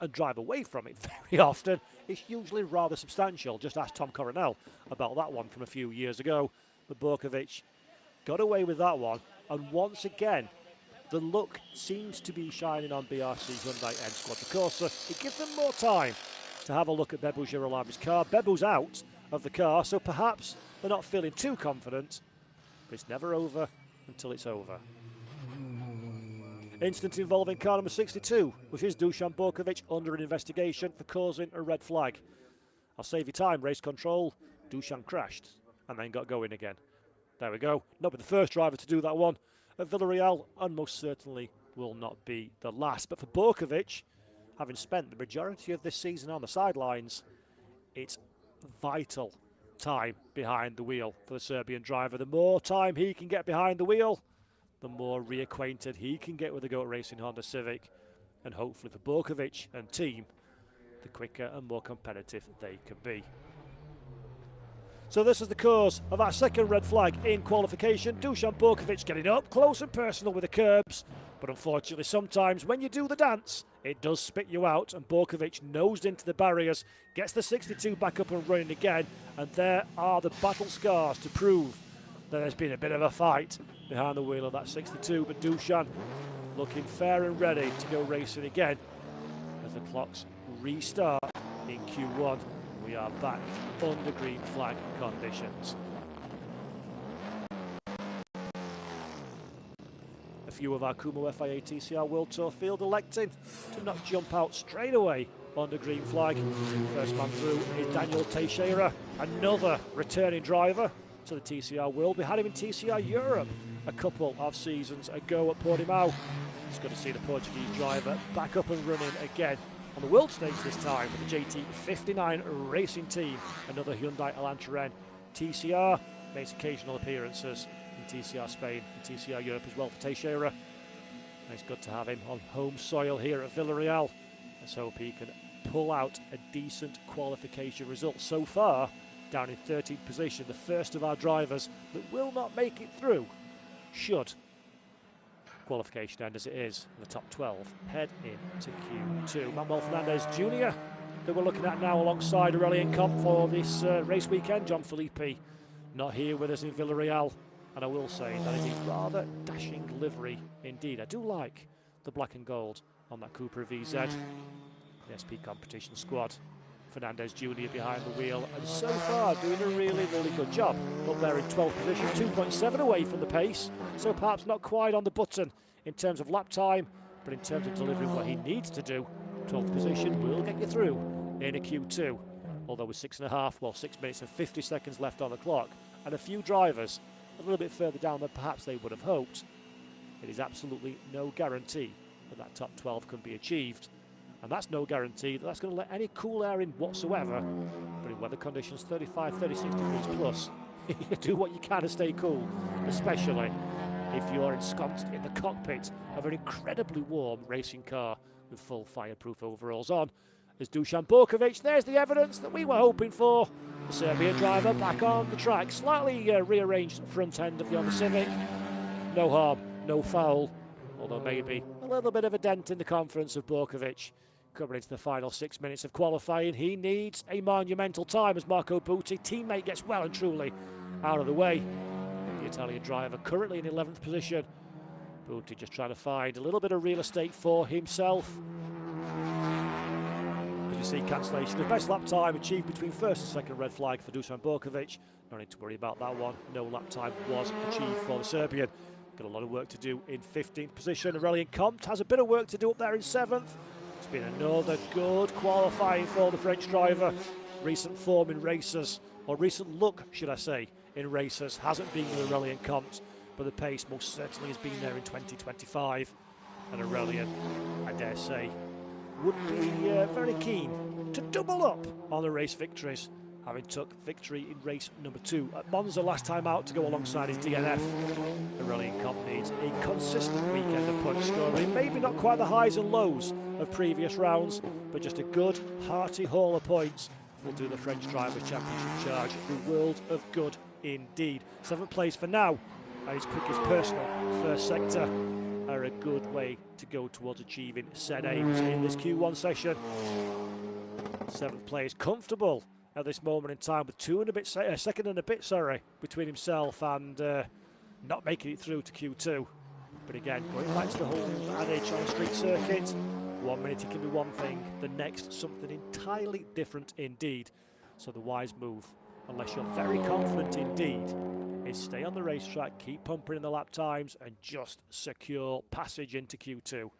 and drive away from it very often. It's usually rather substantial. Just ask Tom Coronel about that one from a few years ago. But Borkovic got away with that one, and once again the luck seems to be shining on BRC Hyundai N Squad. Of course, it gives them more time to have a look at Bebu Girolami's car. Bebu's out of the car, so perhaps they're not feeling too confident, but it's never over until it's over. Incident involving car number 62, which is Dusan Borkovic, under an investigation for causing a red flag. I'll save you time, race control. Dusan crashed and then got going again. There we go. Not be the first driver to do that one at Villarreal, and most certainly will not be the last. But for Borkovic, having spent the majority of this season on the sidelines, it's vital time behind the wheel for the Serbian driver. The more time he can get behind the wheel, the more reacquainted he can get with the GOAT Racing Honda Civic, and hopefully for Borkovic and team, the quicker and more competitive they can be. So this is the cause of our second red flag in qualification. Dusan Borkovic getting up close and personal with the curbs, but unfortunately sometimes when you do the dance, it does spit you out, and Borkovic nosed into the barriers, gets the 62 back up and running again, and there are the battle scars to prove that there's been a bit of a fight behind the wheel of that 62, but Dusan looking fair and ready to go racing again as the clocks restart in Q1. We are back under green flag conditions. A few of our Kumho FIA TCR World Tour field electing to not jump out straight away on the green flag. First man through is Daniel Teixeira, another returning driver to the TCR World. We had him in TCR Europe a couple of seasons ago at Portimao. It's good to see the Portuguese driver back up and running again on the world stage this time with the JT59 racing team. Another Hyundai Elantra N. TCR makes occasional appearances in TCR Spain and TCR Europe as well for Teixeira. And it's good to have him on home soil here at Villarreal. Let's hope he can pull out a decent qualification result. So far, down in 13th position, the first of our drivers that will not make it through, should qualification end as it is in the top 12, head into Q2. Manuel Fernandez Jr. that we're looking at now alongside Aurelien Comte for this race weekend. John Felipe not here with us in Villarreal, and I will say that is a rather dashing livery indeed. I do like the black and gold on that Cooper VZ. The SP competition squad. Fernandez Jr. behind the wheel, and so far doing a really good job. Up there in 12th position, 2.7 away from the pace, so perhaps not quite on the button in terms of lap time, but in terms of delivering what he needs to do, 12th position will get you through in a Q2. Although with 6 minutes and 50 seconds left on the clock, and a few drivers a little bit further down than perhaps they would have hoped, it is absolutely no guarantee that that top 12 can be achieved. And that's no guarantee that that's going to let any cool air in whatsoever. But in weather conditions 35, 36 degrees plus, you do what you can to stay cool, especially if you're ensconced in the cockpit of an incredibly warm racing car with full fireproof overalls on. As Dusan Borkovic, there's the evidence that we were hoping for. The Serbian driver back on the track, slightly rearranged front end of the Honda Civic. No harm, no foul, although maybe a little bit of a dent in the conference of Borkovic. Coming into the final 6 minutes of qualifying, he needs a monumental time as Marco Butti, teammate, gets well and truly out of the way. The Italian driver currently in 11th position. Butti just trying to find a little bit of real estate for himself. As we see, cancellation of best lap time achieved between first and second red flag for Dusan Borkovic. No need to worry about that one. No lap time was achieved for the Serbian. Got a lot of work to do in 15th position. Aurelien Comte has a bit of work to do up there in 7th. It's been another good qualifying for the French driver. Recent form in races, or recent look, should I say, in races hasn't been with Aurelien Comte, but the pace most certainly has been there in 2025. And Aurelien, I dare say, would be very keen to double up on the race victories, having took victory in race number 2 at Monza last time out to go alongside his DNF. Aurelien Comte needs a consistent weekend of point scoring, maybe not quite the highs and lows of previous rounds, but just a good hearty haul of points will do the French Drivers' Championship charge the world of good indeed. 7th place for now, and his quickest personal first sector are a good way to go towards achieving said aims in this Q1 session. 7th place, comfortable at this moment in time with second and a bit between himself and not making it through to Q2. But again, going back to the whole adage on the street circuit, 1 minute it can be one thing, the next something entirely different indeed. So the wise move, unless you're very confident indeed, is stay on the racetrack, keep pumping in the lap times and just secure passage into Q2.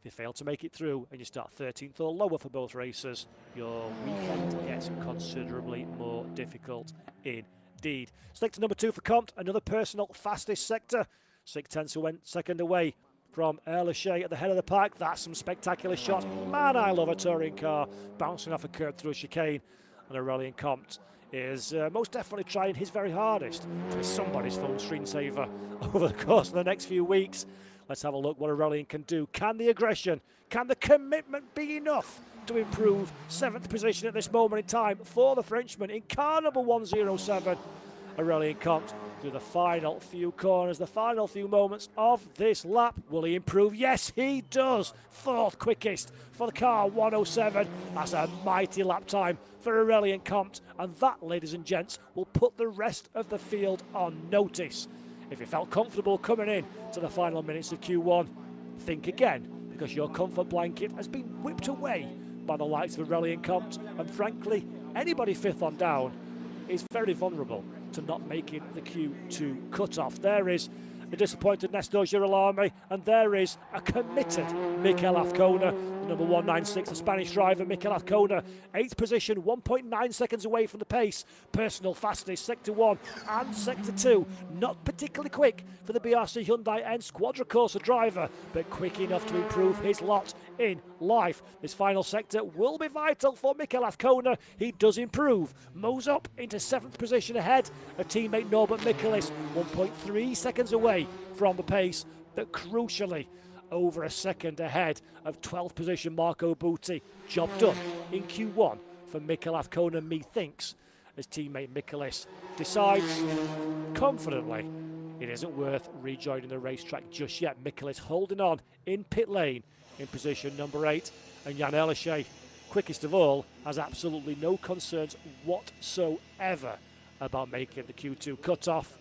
If you fail to make it through and you start 13th or lower for both races, your weekend gets considerably more difficult indeed. Sector number 2 for Comte, another personal fastest sector. 6/10 went second away from Erlaché at the head of the pack. That's some spectacular shots. Man, I love a touring car bouncing off a curb through a chicane. And Aurelien Comte is most definitely trying his very hardest to be somebody's phone screensaver over the course of the next few weeks. Let's have a look what Aurelien can do. Can the aggression, can the commitment be enough to improve 7th position at this moment in time for the Frenchman in car number 107? Aurelien Comte through the final few corners, the final few moments of this lap. Will he improve? Yes, he does. 4th quickest for the car 107. That's a mighty lap time for Aurelien Comte, and that, ladies and gents, will put the rest of the field on notice. If you felt comfortable coming in to the final minutes of Q1, think again, because your comfort blanket has been whipped away by the likes of Aurelien Comte, and frankly, anybody 5th on down is very vulnerable to not making the Q2 cut-off. There is the disappointed Nestor Girolami, and there is a committed Mikel Azcona, the number 196, the Spanish driver. Mikel Azcona, 8th position, 1.9 seconds away from the pace. Personal fastest, Sector 1 and Sector 2. Not particularly quick for the BRC Hyundai N Quadricorsa driver, but quick enough to improve his lot in life. This final sector will be vital for Mikel Azcona. He does improve, mows up into 7th position ahead of teammate Norbert Michaelis, 1.3 seconds away from the pace, but crucially over a second ahead of 12th position Marco Butti. Job done in Q1 for Mikel Azcona, methinks, as teammate Michaelis decides confidently it isn't worth rejoining the racetrack just yet. Michaelis holding on in pit lane in position number 8, and Jan Elishay, quickest of all, has absolutely no concerns whatsoever about making the Q2 cutoff.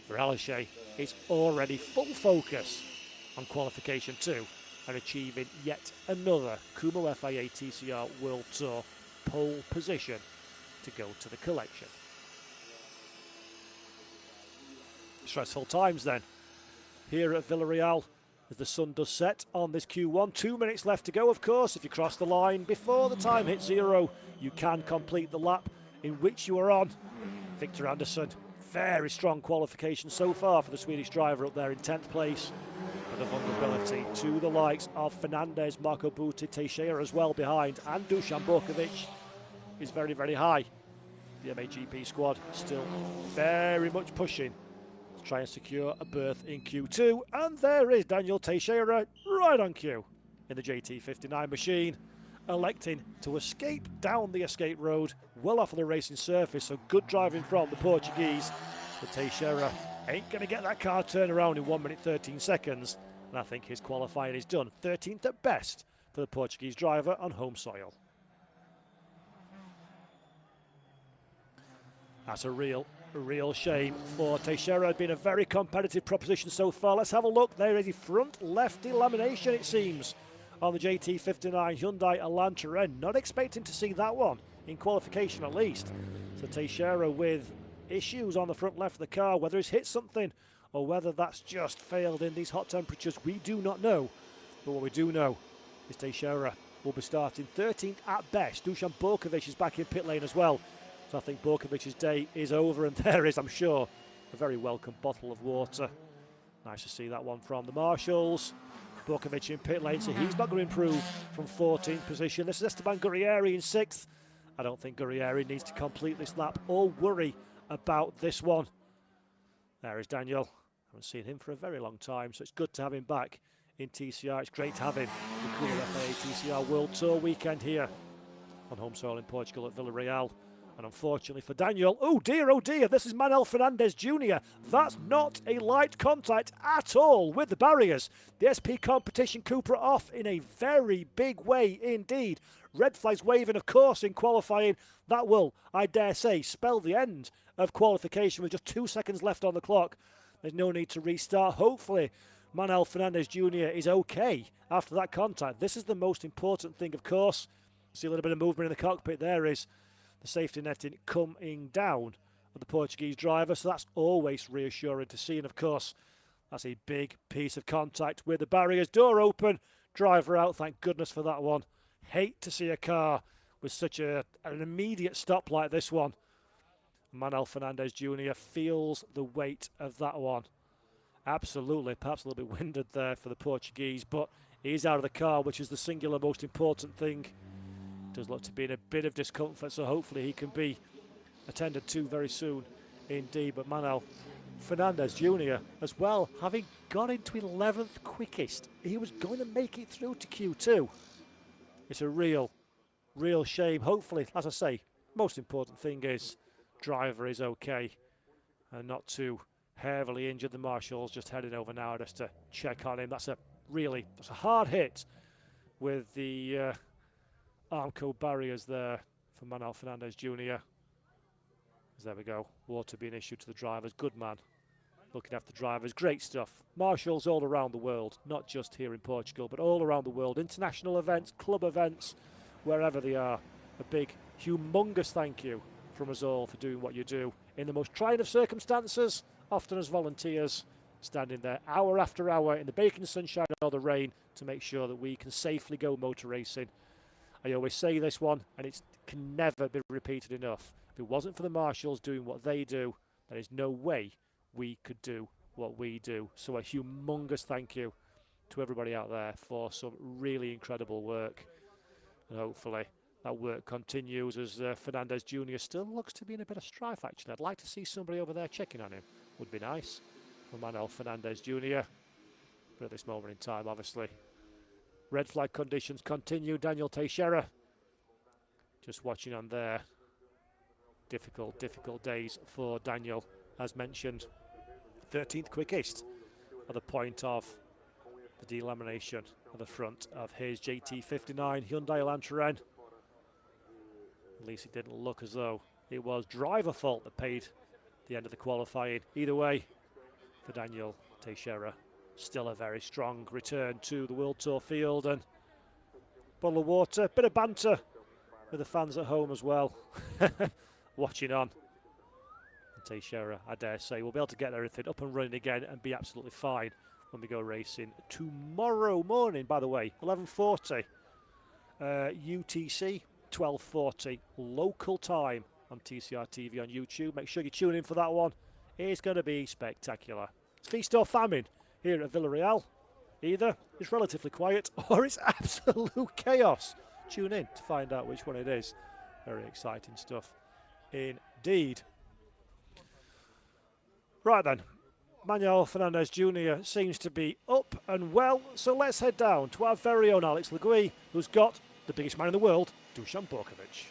For Elishay, it's already full focus on qualification 2 and achieving yet another Kumho FIA TCR World Tour pole position to go to the collection. Stressful times then here at Villarreal as the sun does set on this Q1. 2 minutes left to go, of course. If you cross the line before the time hits 0, you can complete the lap in which you are on. Victor Anderson, very strong qualification so far for the Swedish driver up there in 10th place. But the vulnerability to the likes of Fernandez, Marco Butti, Teixeira as well behind, and Dusan Borkovic is very, very high. The MAGP squad still very much pushing to try and secure a berth in Q2, and there is Daniel Teixeira right on cue in the JT59 machine, electing to escape down the escape road well off of the racing surface. So good driving from the Portuguese, but Teixeira ain't going to get that car turned around in 1 minute 13 seconds, and I think his qualifying is done. 13th at best for the Portuguese driver on home soil. That's a real shame for Teixeira. Had been a very competitive proposition so far. Let's have a look. There is a front left delamination, it seems, on the JT59 Hyundai Elantra. Not expecting to see that one in qualification at least. So Teixeira with issues on the front left of the car. Whether he's hit something or whether that's just failed in these hot temperatures, we do not know. But what we do know is Teixeira will be starting 13th at best. Dusan Borkovic is back in pit lane as well. So I think Borkovic's day is over, and there is, I'm sure, a very welcome bottle of water. Nice to see that one from the Marshals. Borkovic in pit lane, so he's not going to improve from 14th position. This is Esteban Gurrieri in 6th. I don't think Gurrieri needs to complete this lap or worry about this one. There is Daniel. I haven't seen him for a very long time, so it's good to have him back in TCR. It's great to have him in the Kumho FIA TCR World Tour weekend here on home soil in Portugal at Villarreal. And unfortunately for Daniel, oh dear, this is Manuel Fernandez Jr. That's not a light contact at all with the barriers. The SP Competition Cupra off in a very big way indeed. Red flags waving, of course, in qualifying. That will, I dare say, spell the end of qualification with just 2 seconds left on the clock. There's no need to restart. Hopefully, Manuel Fernandez Jr. is okay after that contact. This is the most important thing, of course. See a little bit of movement in the cockpit. There is the safety netting coming down of the Portuguese driver, so that's always reassuring to see. And of course, that's a big piece of contact with the barriers. Door open, driver out, thank goodness for that one. Hate to see a car with such an immediate stop like this one. Manuel Fernandez Jr. feels the weight of that one. Absolutely, perhaps a little bit winded there for the Portuguese, but he's out of the car, which is the singular most important thing. Does look to be in a bit of discomfort, so hopefully he can be attended to very soon indeed. But Manuel Fernandez Jr. as well, having gone into 11th quickest, he was going to make it through to Q2. It's a real shame. Hopefully, as I say, most important thing is driver is okay and not too heavily injured. The Marshals just heading over now just to check on him. That's a hard hit with the Armco barriers there for Manuel Fernandez Jr. There we go. Water being issued to the drivers. Good man. Looking after drivers. Great stuff. Marshals all around the world, not just here in Portugal, but all around the world. International events, club events, wherever they are. A big, humongous thank you from us all for doing what you do in the most trying of circumstances, often as volunteers. standing there hour after hour in the baking sunshine or the rain to make sure that we can safely go motor racing. I always say this one, and it can never be repeated enough. If it wasn't for the marshals doing what they do, there is no way we could do what we do. So a humongous thank you to everybody out there for some really incredible work. And hopefully that work continues as Fernandez Jr. still looks to be in a bit of strife, actually. I'd like to see somebody over there checking on him. Would be nice for Manuel Fernandez Jr. But at this moment in time, obviously, red flag conditions continue. Daniel Teixeira just watching on there. Difficult days for Daniel, as mentioned. 13th quickest at the point of the delamination at the front of his JT59 Hyundai Elantra. At least it didn't look as though it was driver fault that paid the end of the qualifying. Either way, for Daniel Teixeira, still a very strong return to the World Tour field. And bottle of water, bit of banter with the fans at home as well, watching on. And Teixeira, I dare say, will be able to get everything up and running again and be absolutely fine when we go racing tomorrow morning, by the way, 11:40 UTC, 12:40 local time on TCR TV on YouTube. Make sure you tune in for that one. It's going to be spectacular. It's feast or famine here at Villarreal. Either it's relatively quiet or it's absolute chaos. Tune in to find out which one it is. Very exciting stuff indeed. Right then, Manuel Fernandez Jr. seems to be up and well, so let's head down to our very own Alex Legui, who's got the biggest man in the world, Dusan Borkovic.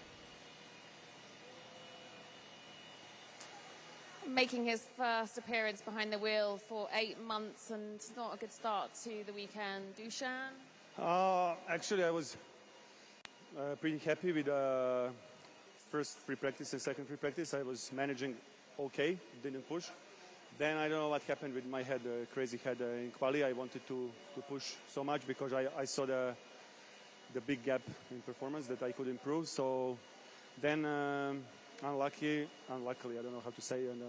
Making his first appearance behind the wheel for 8 months, and not a good start to the weekend. Dusan? Actually, I was pretty happy with first free practice and second free practice. I was managing okay, didn't push. Then I don't know what happened with my head, crazy head in quali. I wanted to push so much because I saw the big gap in performance that I could improve. So then unluckily, I don't know how to say, in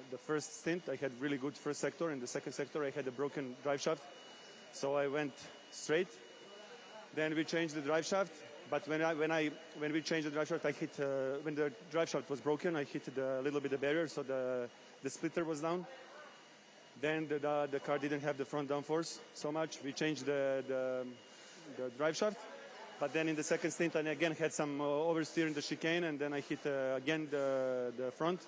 the first stint I had really good first sector. In the second sector I had a broken drive shaft. So I went straight. Then we changed the drive shaft. But when we changed the drive shaft, I hit, when the drive shaft was broken, I hit a little bit the barrier, so the splitter was down. Then the car didn't have the front downforce so much. We changed the drive shaft. But then in the second stint, I again had some oversteer in the chicane, and then I hit again the front.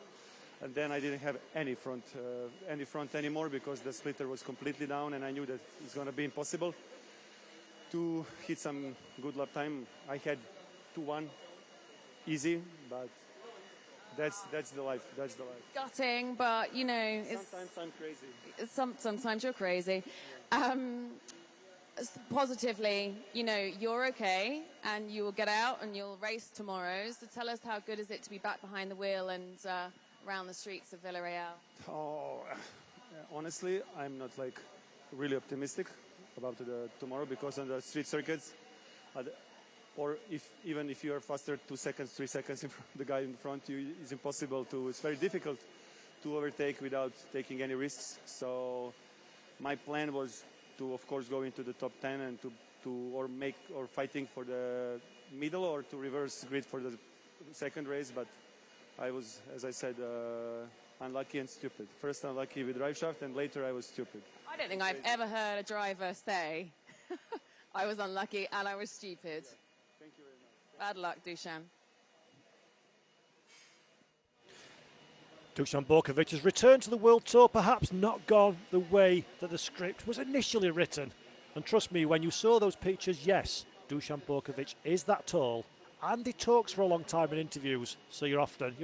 And then I didn't have any front anymore because the splitter was completely down, and I knew that it's going to be impossible to hit some good lap time. I had 2-1, easy, but that's the life. That's the life. Gutting, but you know, Sometimes I'm crazy. Sometimes you're crazy. Positively, you know, you're okay, and you will get out and you'll race tomorrow. So tell us, how good is it to be back behind the wheel and around the streets of Villarreal? Oh, honestly, I'm not like really optimistic about tomorrow, because on the street circuits, or even if you are faster 2 seconds, 3 seconds in front of the guy in front, it's impossible to. It's very difficult to overtake without taking any risks. So my plan was to, of course, go into the top 10 and or fighting for the middle or to reverse grid for the second race. But I was, as I said, unlucky and stupid. First unlucky with drive shaft, and later I was stupid. I don't think I've ever heard a driver say, I was unlucky and I was stupid. Thank you very much. Bad luck, Dusan. Dusan Borkovic has returned to the World Tour, perhaps not gone the way that the script was initially written. And trust me, when you saw those pictures, yes, Dusan Borkovic is that tall. And he talks for a long time in interviews, so your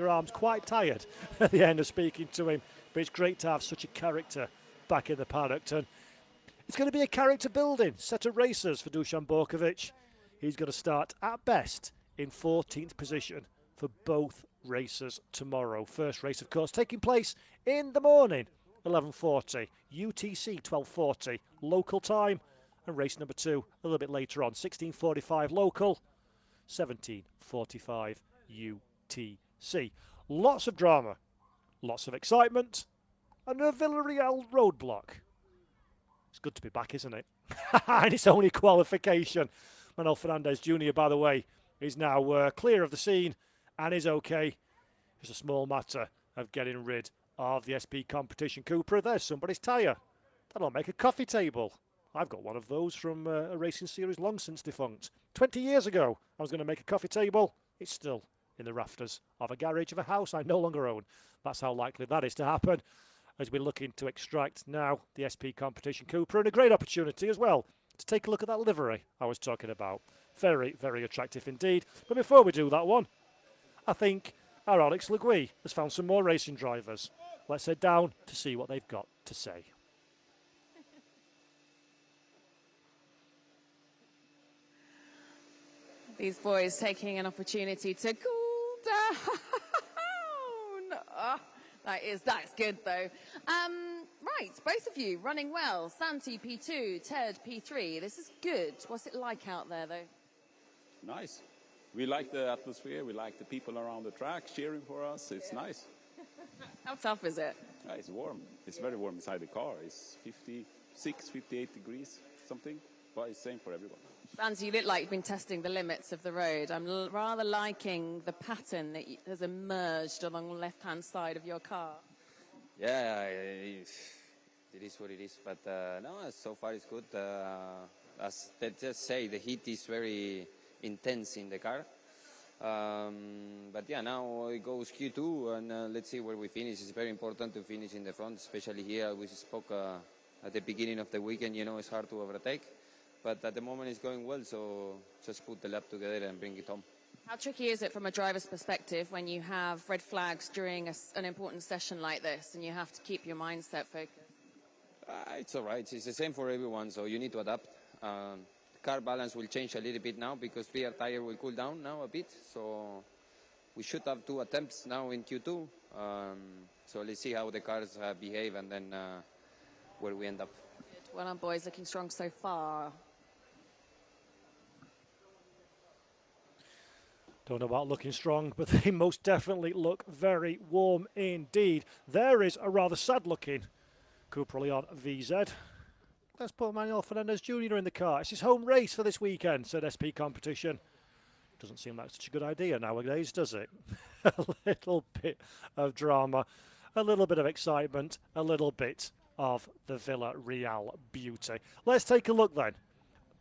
arm's quite tired at the end of speaking to him. But it's great to have such a character back in the paddock. And it's going to be a character building set of racers for Dusan Borkovic. He's going to start at best in 14th position for both races tomorrow. First race, of course, taking place in the morning, 11:40 UTC, 12:40 local time, and race number 2 a little bit later on, 16:45 local, 17:45 UTC. Lots of drama, lots of excitement, and a Villarreal roadblock. It's good to be back, isn't it? And it's only qualification. Manuel Fernandez Jr., by the way, is now clear of the scene and is okay. It's a small matter of getting rid of the SP competition Cupra. There's somebody's tyre. That'll make a coffee table. I've got one of those from a racing series long since defunct. 20 years ago, I was going to make a coffee table. It's still in the rafters of a garage of a house I no longer own. That's how likely that is to happen, as we're looking to extract now the SP competition Cupra, and a great opportunity as well to take a look at that livery I was talking about. Very, very attractive indeed. But before we do that one, I think our Alex Le Gui has found some more racing drivers. Let's head down to see what they've got to say. These boys taking an opportunity to cool down. Oh, that's good though. Right, both of you running well. Santi P2, Ted P3. This is good. What's it like out there though? Nice. We like the atmosphere. We like the people around the track cheering for us. It's nice. How tough is it? It's warm. It's very warm inside the car. It's 56, 58 degrees, something. But it's same for everyone. Santi, you look like you've been testing the limits of the road. I'm rather liking the pattern that has emerged along the left-hand side of your car. Yeah, it is what it is. But no, so far it's good. As they just say, the heat is very intense in the car. But yeah, now it goes Q2, and let's see where we finish. It's very important to finish in the front, especially here. We spoke at the beginning of the weekend, you know, it's hard to overtake. But at the moment it's going well, so just put the lap together and bring it home. How tricky is it from a driver's perspective when you have red flags during an important session like this and you have to keep your mindset focused? It's all right. It's the same for everyone, so you need to adapt. Car balance will change a little bit now because rear tire will cool down now a bit. So we should have 2 attempts now in Q2. So let's see how the cars behave and then where we end up. Good. Well done, boys. Looking strong so far. Don't know about looking strong, but they most definitely look very warm indeed. There is a rather sad-looking Cupra Leon VZ. Let's put Manuel Fernandez Jr. in the car. It's his home race for this weekend, said SP Competition. Doesn't seem like such a good idea nowadays, does it? A little bit of drama, a little bit of excitement, a little bit of the Villarreal beauty. Let's take a look then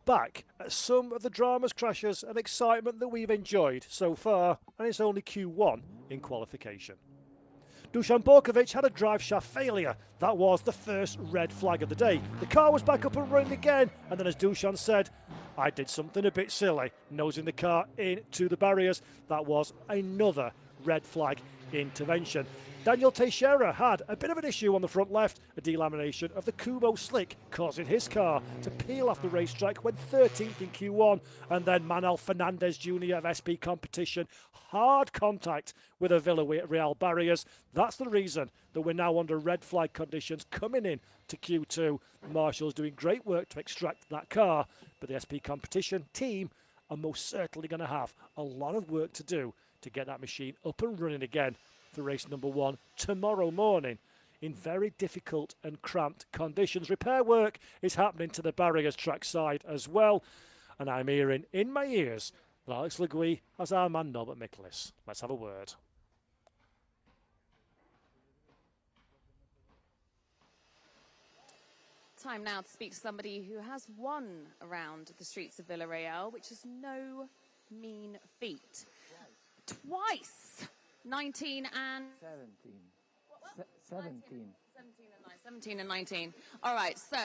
back at some of the dramas, crashes and excitement that we've enjoyed so far, and it's only Q1 in qualification. Dusan Borkovic had a drive shaft failure. That was the first red flag of the day. The car was back up and running again, and then as Dusan said, I did something a bit silly, nosing the car into the barriers. That was another red flag intervention. Daniel Teixeira had a bit of an issue on the front left, a delamination of the Kumho slick, causing his car to peel off the racetrack when 13th in Q1, and then Manuel Fernandez Jr. of SP Competition, hard contact with the Villarreal barriers. That's the reason that we're now under red flag conditions coming in to Q2. Marshall's doing great work to extract that car, but the SP Competition team are most certainly going to have a lot of work to do to get that machine up and running again for race number 1 tomorrow morning in very difficult and cramped conditions. Repair work is happening to the barriers trackside as well, and I'm hearing in my ears that Alex Le Gui has our man Norbert Miklis. Let's have a word. Time now to speak to somebody who has won around the streets of Villarreal, which is no mean feat. Twice! 19 and 17 and 19. All right, so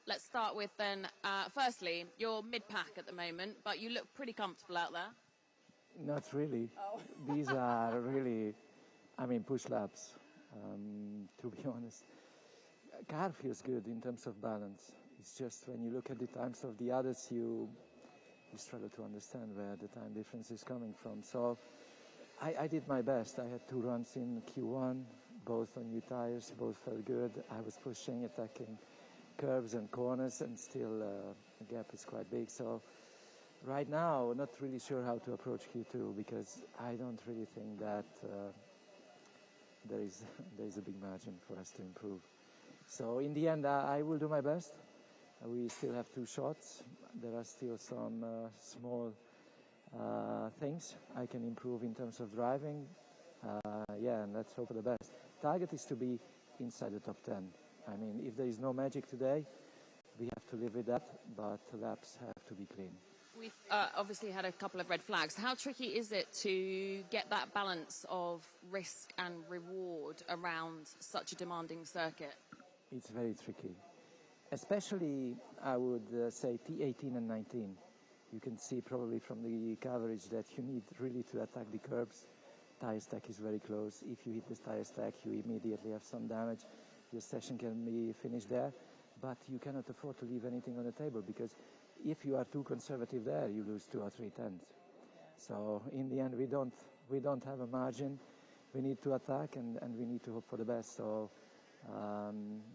let's start with then, firstly, you're mid-pack at the moment, but you look pretty comfortable out there. Not really. Oh. These are really, push laps, to be honest. Car feels good in terms of balance. It's just when you look at the times of the others, you struggle to understand where the time difference is coming from. So I did my best. I had 2 runs in Q1, both on new tires, both felt good. I was pushing, attacking curves and corners, and still the gap is quite big. So right now, not really sure how to approach Q2, because I don't really think that there is a big margin for us to improve. So in the end, I will do my best. We still have 2 shots. There are still some small things I can improve in terms of driving. Yeah, and let's hope for the best. Target is to be inside the top 10. I mean, if there is no magic today, we have to live with that, but laps have to be clean. We've obviously had a couple of red flags. How tricky is it to get that balance of risk and reward around such a demanding circuit? It's very tricky. Especially, I would say T18 and 19. You can see probably from the coverage that you need really to attack the curbs. Tire stack is very close. If you hit the tire stack, you immediately have some damage. Your session can be finished there, but you cannot afford to leave anything on the table, because if you are too conservative there, you lose 2 or 3 tenths. So in the end, we don't have a margin. We need to attack, and we need to hope for the best. So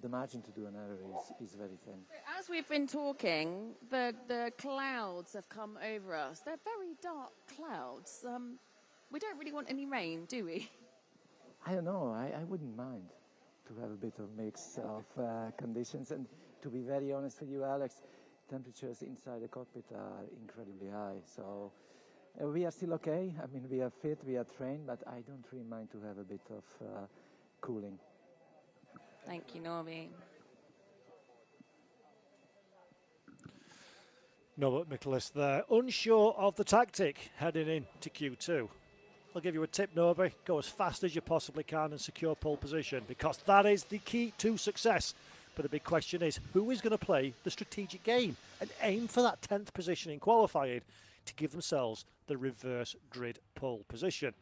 the margin to do an error is very thin. As we've been talking, the clouds have come over us. They're very dark clouds. We don't really want any rain, do we? I don't know. I wouldn't mind to have a bit of mix of conditions. And to be very honest with you, Alex, temperatures inside the cockpit are incredibly high. So we are still okay. I mean, we are fit, we are trained, but I don't really mind to have a bit of cooling. Thank you, Norby. Norbert Michaelis there, unsure of the tactic heading into Q2. I'll give you a tip, Norby. Go as fast as you possibly can and secure pole position, because that is the key to success. But the big question is, who is going to play the strategic game and aim for that 10th position in qualifying to give themselves the reverse grid pole position?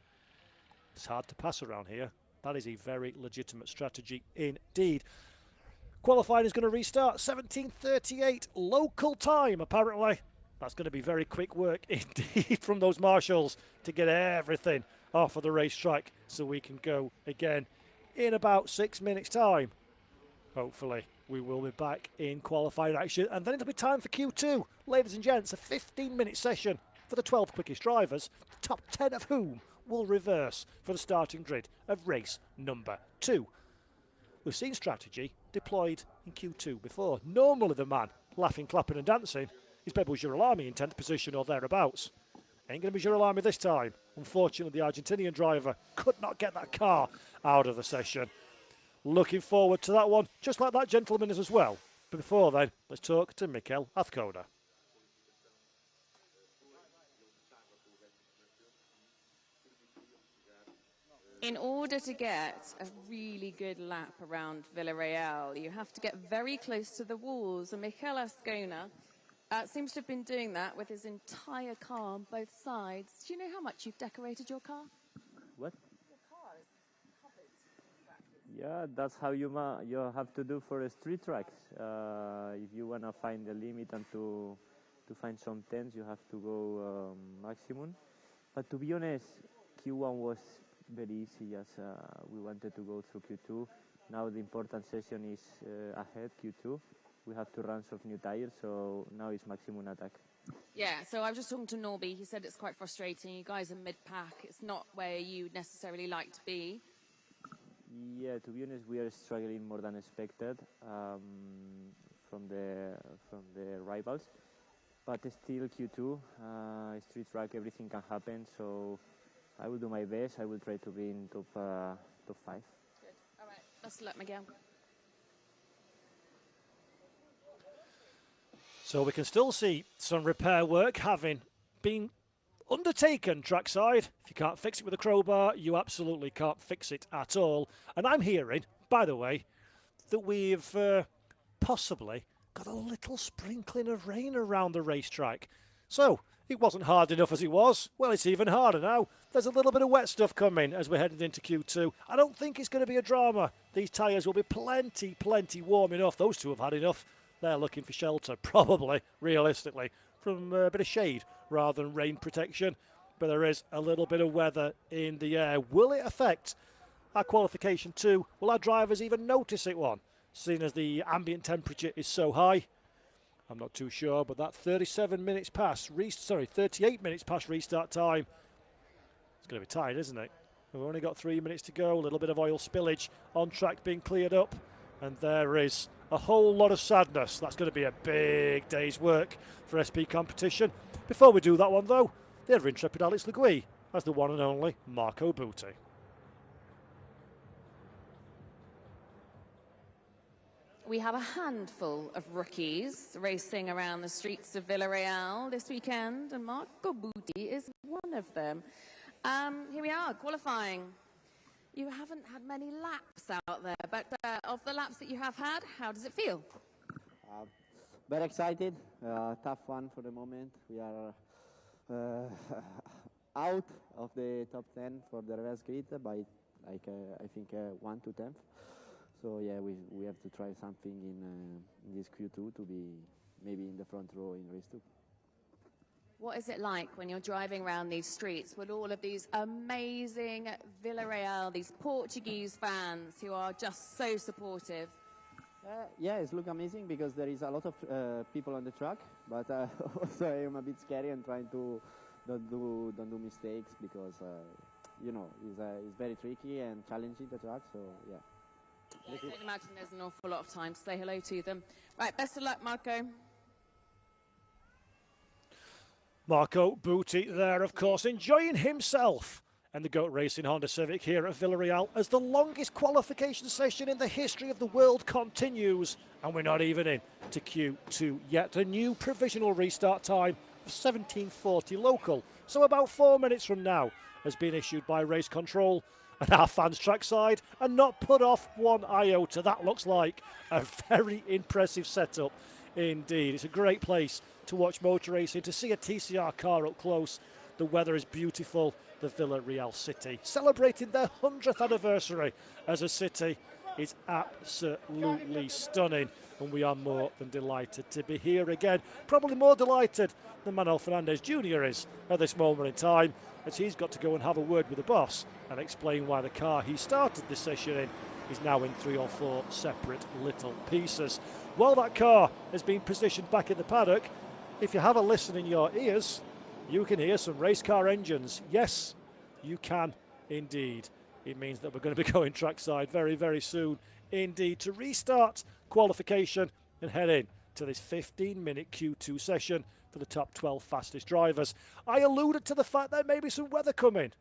It's hard to pass around here. That is a very legitimate strategy indeed. Qualifying is going to restart 17:38 local time, apparently. That's going to be very quick work indeed from those marshals to get everything off of the racetrack so we can go again in about 6 minutes' time. Hopefully, we will be back in qualifying action, and then it'll be time for Q2. Ladies and gents, a 15-minute session for the 12 quickest drivers, the top 10 of whom will reverse for the starting grid of race number 2. We've seen strategy deployed in Q2 before. Normally the man laughing, clapping and dancing is Bebo Girolami in 10th position or thereabouts. Ain't going to be Girolami this time. Unfortunately, the Argentinian driver could not get that car out of the session. Looking forward to that one, just like that gentleman is as well. But before then, let's talk to Mikel Azcona. In order to get a really good lap around Villarreal, you have to get very close to the walls. And Mikel Azcona seems to have been doing that with his entire car on both sides. Do you know how much you've decorated your car? What? Your car is covered. Yeah, that's how you have to do for street tracks. If you want to find the limit and to find some tens, you have to go maximum. But to be honest, Q1 was very easy as we wanted to go through Q2. Now the important session is ahead, Q2. We have to run some new tires, so now it's maximum attack. Yeah, so I was just talking to Norby. He said it's quite frustrating. You guys are mid-pack. It's not where you necessarily like to be. Yeah, to be honest, we are struggling more than expected from the rivals. But still Q2, street track, everything can happen. So I will do my best. I will try to be in top 5. Good. All right. Best of luck, Miguel. So we can still see some repair work having been undertaken trackside. If you can't fix it with a crowbar, you absolutely can't fix it at all. And I'm hearing, by the way, that we've possibly got a little sprinkling of rain around the racetrack. So it wasn't hard enough as it was. Well, it's even harder now. There's a little bit of wet stuff coming as we're heading into Q2. I don't think it's going to be a drama. These tyres will be plenty warm enough. Those two have had enough. They're looking for shelter, probably, realistically, from a bit of shade rather than rain protection. But there is a little bit of weather in the air. Will it affect our qualification too? Will our drivers even notice it one, seeing as the ambient temperature is so high? I'm not too sure, but that 38 minutes past restart time. It's going to be tight, isn't it? We've only got 3 minutes to go. A little bit of oil spillage on track being cleared up. And there is a whole lot of sadness. That's going to be a big day's work for SP competition. Before we do that one, though, the ever intrepid Alex Le Gui as the one and only Marco Butti. We have a handful of rookies racing around the streets of Villarreal this weekend, and Marco Butti is one of them. Here we are, qualifying. You haven't had many laps out there, but of the laps that you have had, how does it feel? Very excited, tough one for the moment. We are out of the top 10 for the reverse grid by like I think 1 to 10th. So yeah, we have to try something in this Q2 to be maybe in the front row in race 2. What is it like when you're driving around these streets with all of these amazing Villarreal, these Portuguese fans who are just so supportive? Yeah, it looks amazing because there is a lot of people on the track, but also I am a bit scary and trying to don't do mistakes because you know it's very tricky and challenging the track. So yeah. I can imagine there's an awful lot of time to say hello to them. Right, best of luck, Marco. Marco Butti there, of course, enjoying himself and the GOAT Racing Honda Civic here at Villarreal as the longest qualification session in the history of the world continues. And we're not even in to Q2 yet. A new provisional restart time of 17:40 local. So about 4 minutes from now has been issued by race control. And our fans trackside are not put off one iota. That looks like a very impressive setup indeed. It's a great place to watch motor racing, to see a TCR car up close. The weather is beautiful. The Villarreal city celebrating their 100th anniversary as a city is absolutely stunning, and we are more than delighted to be here again. Probably more delighted than Manuel Fernandez Jr. is at this moment in time, as he's got to go and have a word with the boss and explain why the car he started this session in is now in 3 or 4 separate little pieces. While that car has been positioned back in the paddock, if you have a listen in your ears, you can hear some race car engines. Yes, you can indeed. It means that we're going to be going trackside very, very soon indeed to restart qualification and head in to this 15-minute Q2 session for the top 12 fastest drivers. I alluded to the fact there may be some weather coming.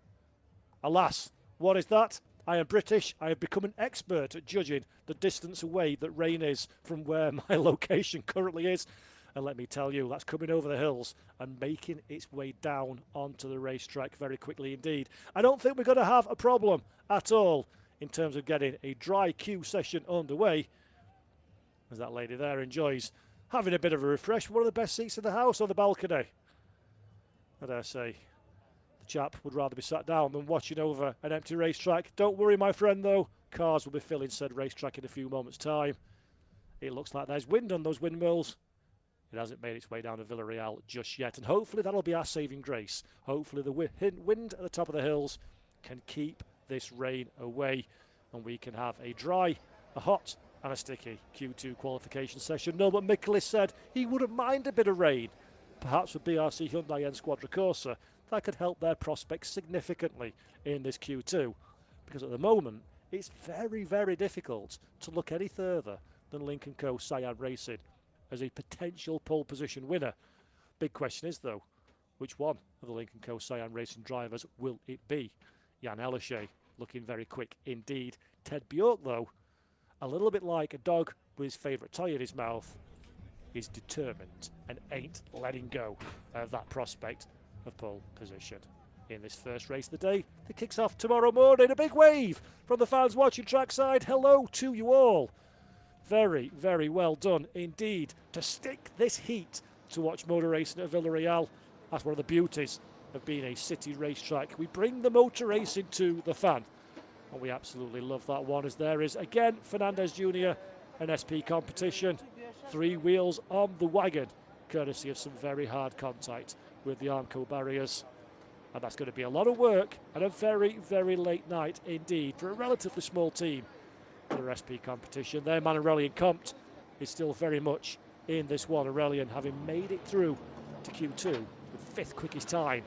Alas, what is that? I am British. I have become an expert at judging the distance away that rain is from where my location currently is. And let me tell you, that's coming over the hills and making its way down onto the racetrack very quickly indeed. I don't think we're going to have a problem at all in terms of getting a dry Q session underway, as that lady there enjoys having a bit of a refresh. One of the best seats in the house on the balcony. I dare say the chap would rather be sat down than watching over an empty racetrack. Don't worry, my friend, though. Cars will be filling said racetrack in a few moments' time. It looks like there's wind on those windmills. It hasn't made its way down to Villarreal just yet, and hopefully that'll be our saving grace. Hopefully the wind at the top of the hills can keep this rain away, and we can have a dry, a hot and a sticky Q2 qualification session. No, but Mikulis said he wouldn't mind a bit of rain. Perhaps with BRC Hyundai and Squadra Corsa, that could help their prospects significantly in this Q2, because at the moment it's very, very difficult to look any further than Lincoln Co. Cyan Racing as a potential pole position winner. Big question is, though, which one of the Lincoln Co. Cyan Racing drivers will it be? Jan Ellershay looking very quick indeed. Ted Bjork, though, a little bit like a dog with his favourite toy in his mouth, is determined and ain't letting go of that prospect of pole position in this first race of the day that kicks off tomorrow morning. A big wave from the fans watching trackside. Hello to you all. Very, very well done indeed to stick this heat to watch motor racing at Villarreal. That's one of the beauties of being a city racetrack. We bring the motor racing to the fan, and we absolutely love that one, as there is again Fernandez Jr. and SP competition. 3 wheels on the wagon, courtesy of some very hard contact with the Armco barriers. And that's going to be a lot of work and a very, very late night indeed for a relatively small team. The SP competition. Their man Aurelian Compt is still very much in this one. Aurelian having made it through to Q2 with 5th quickest time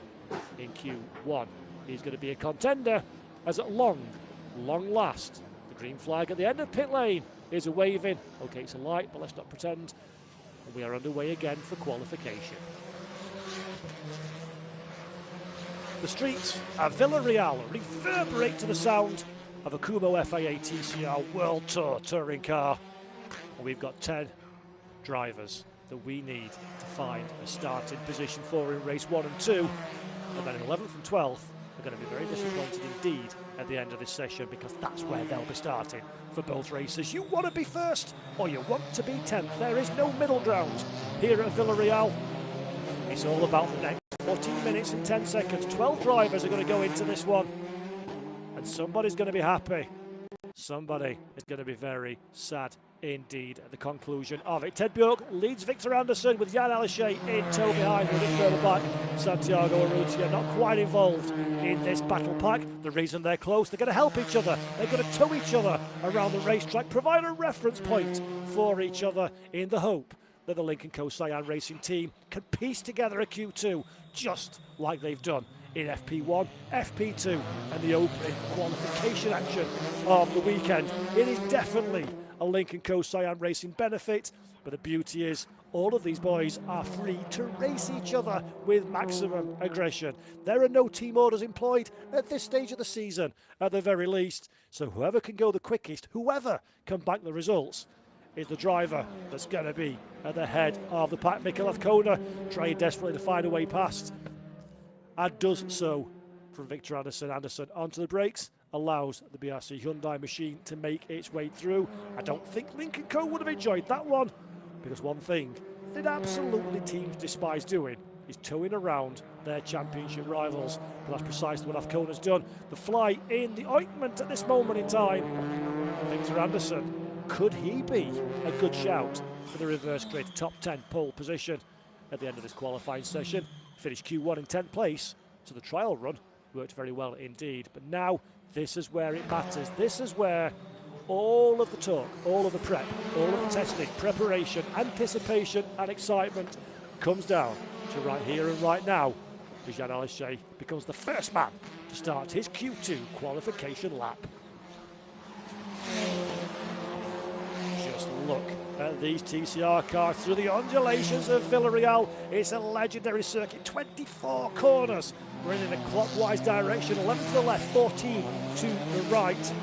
in Q1. He's going to be a contender as at long last, the green flag at the end of pit lane is a waving. Okay, it's a light, but let's not pretend. And we are underway again for qualification. The streets at Villarreal reverberate to the sound of a Kumho FIA TCR World Tour touring car. And we've got 10 drivers that we need to find a starting position for in race 1 and 2. And then in 11th and 12th are going to be very disappointed indeed at the end of this session, because that's where they'll be starting for both races. You want to be first or you want to be 10th. There is no middle ground here at Villarreal. It's all about the next 14 minutes and 10 seconds. 12 drivers are going to go into this one. And somebody's going to be happy. Somebody is going to be very sad indeed at the conclusion of it. Ted Bjork leads Victor Anderson with Jan Aleshay in tow behind him. A bit further back, Santiago Urrutia not quite involved in this battle pack. The reason they're close, they're going to help each other. They're going to tow each other around the racetrack, provide a reference point for each other in the hope that the Lynk & Co Cyan Racing team can piece together a Q2 just like they've done in FP1, FP2 and the opening qualification action of the weekend. It is definitely a Lynk & Co Cyan Racing benefit, but the beauty is all of these boys are free to race each other with maximum aggression. There are no team orders employed at this stage of the season at the very least, so whoever can go the quickest, whoever can bank the results, is the driver that's going to be at the head of the pack. Mikel Afkona trying desperately to find a way past, and does so from Victor Anderson. Anderson onto the brakes, allows the BRC Hyundai machine to make its way through. I don't think Lynk & Co would have enjoyed that one, because one thing that absolutely teams despise doing is towing around their championship rivals. But that's precisely what Afkona's done. The fly in the ointment at this moment in time. Victor Anderson, could he be a good shout for the reverse grid top 10 pole position at the end of this qualifying session? Finished Q1 in 10th place, so the trial run worked very well indeed. But now this is where it matters. This is where all of the talk, all of the prep, all of the testing, preparation, anticipation and excitement comes down to right here and right now, as Jan Aleshay becomes the first man to start his Q2 qualification lap. Just look at these TCR cars through the undulations of Villarreal. It's a legendary circuit, 24 corners running in a clockwise direction, 11 to the left, 14 to the right.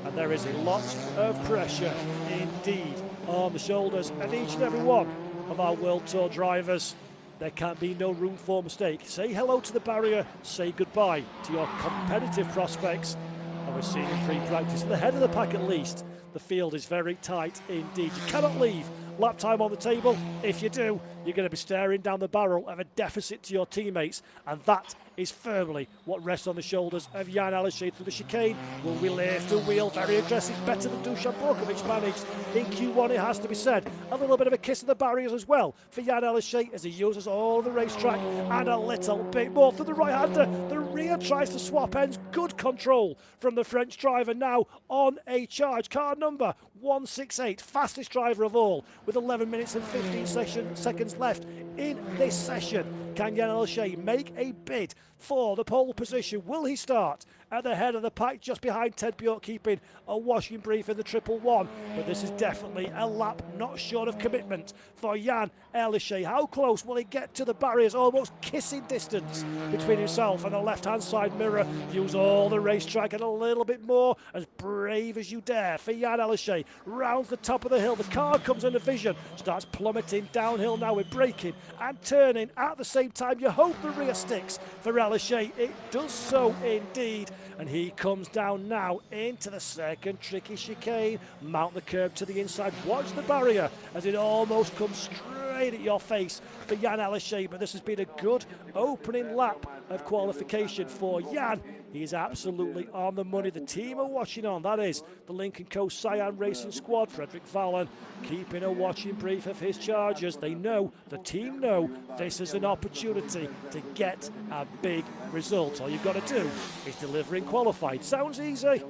And there is a lot of pressure indeed on the shoulders of each and every one of our World Tour drivers. There can be no room for mistake. Say hello to the barrier, say goodbye to your competitive prospects. And we're seeing in free practice at the head of the pack at least. The field is very tight indeed. You cannot leave lap time on the table. If you do, you're going to be staring down the barrel of a deficit to your teammates, and that is firmly what rests on the shoulders of Jan Aleshay through the chicane. Will we lift a wheel? Very aggressive, better than Dusan Borkovic managed in Q1, it has to be said. A little bit of a kiss of the barriers as well for Jan Aleshay as he uses all the racetrack, and a little bit more to the right-hander. The rear tries to swap ends. Good control from the French driver, now on a charge. Car number 168, fastest driver of all, with 11 minutes and 15 seconds left in this session. Can Jan Aleshay make a bid for the pole position? Will he start at the head of the pack just behind Ted Bjork, keeping a washing brief in the 111? But this is definitely a lap not short of commitment for Jan Aleshay. How close will he get to the barriers? Almost kissing distance between himself and the left-hand side mirror. Use all the racetrack and a little bit more. As brave as you dare for Jan Aleshay. Rounds the top of the hill. The car comes into vision. Starts plummeting downhill now with braking and turning at the same time. You hope the rear sticks for Aleshay. It does so indeed. And he comes down now into the second tricky chicane. Mount the curb to the inside. Watch the barrier as it almost comes straight at your face for Jan Aleshay. But this has been a good opening lap of qualification for Jan. He is absolutely on the money. The team are watching on. That is the Lynk & Co Cyan Racing Squad. Frederick Valen keeping a watching brief of his charges. They know, the team know, this is an opportunity to get a big result. All you've got to do is deliver in qualified. Sounds easy.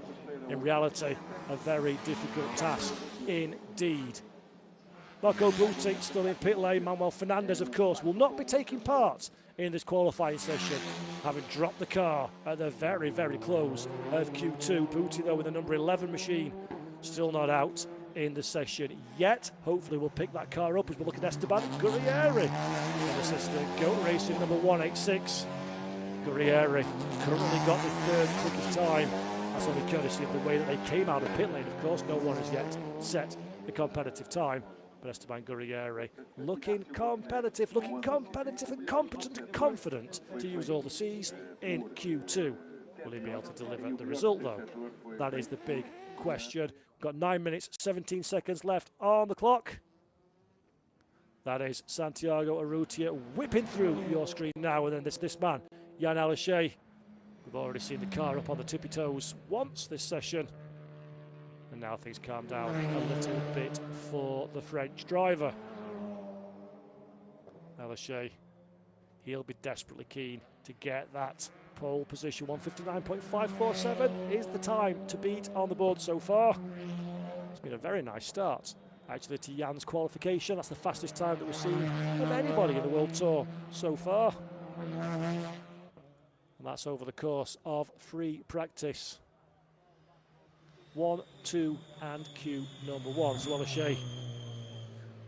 In reality, a very difficult task indeed. Marco Butti still in pit lane. Manuel Fernandez, of course, will not be taking part in this qualifying session, having dropped the car at the very, very close of Q2. Booty, though, with the number 11 machine, still not out in the session yet. Hopefully we'll pick that car up as we look at Esteban Gurrieri, and assistant Goat Racing number 186. Gurrieri currently got the third quickest time. That's only courtesy of the way that they came out of pit lane, of course. No one has yet set the competitive time. But Esteban Gurrieri looking competitive and competent and confident to use all the C's in Q2. Will he be able to deliver the result, though? That is the big question. We've got 9 minutes, 17 seconds left on the clock. That is Santiago Urrutia whipping through your screen now, and then this man, Jan Aleshe. We've already seen the car up on the tippy toes once this session. And now things calm down a little bit for the French driver. Aleshe, he'll be desperately keen to get that pole position. 1:59.547 is the time to beat on the board so far. It's been a very nice start, actually, to Jan's qualification. That's the fastest time that we've seen of anybody in the World Tour so far. And that's over the course of free practice. 1, 2 and Q number 1. So Aleshe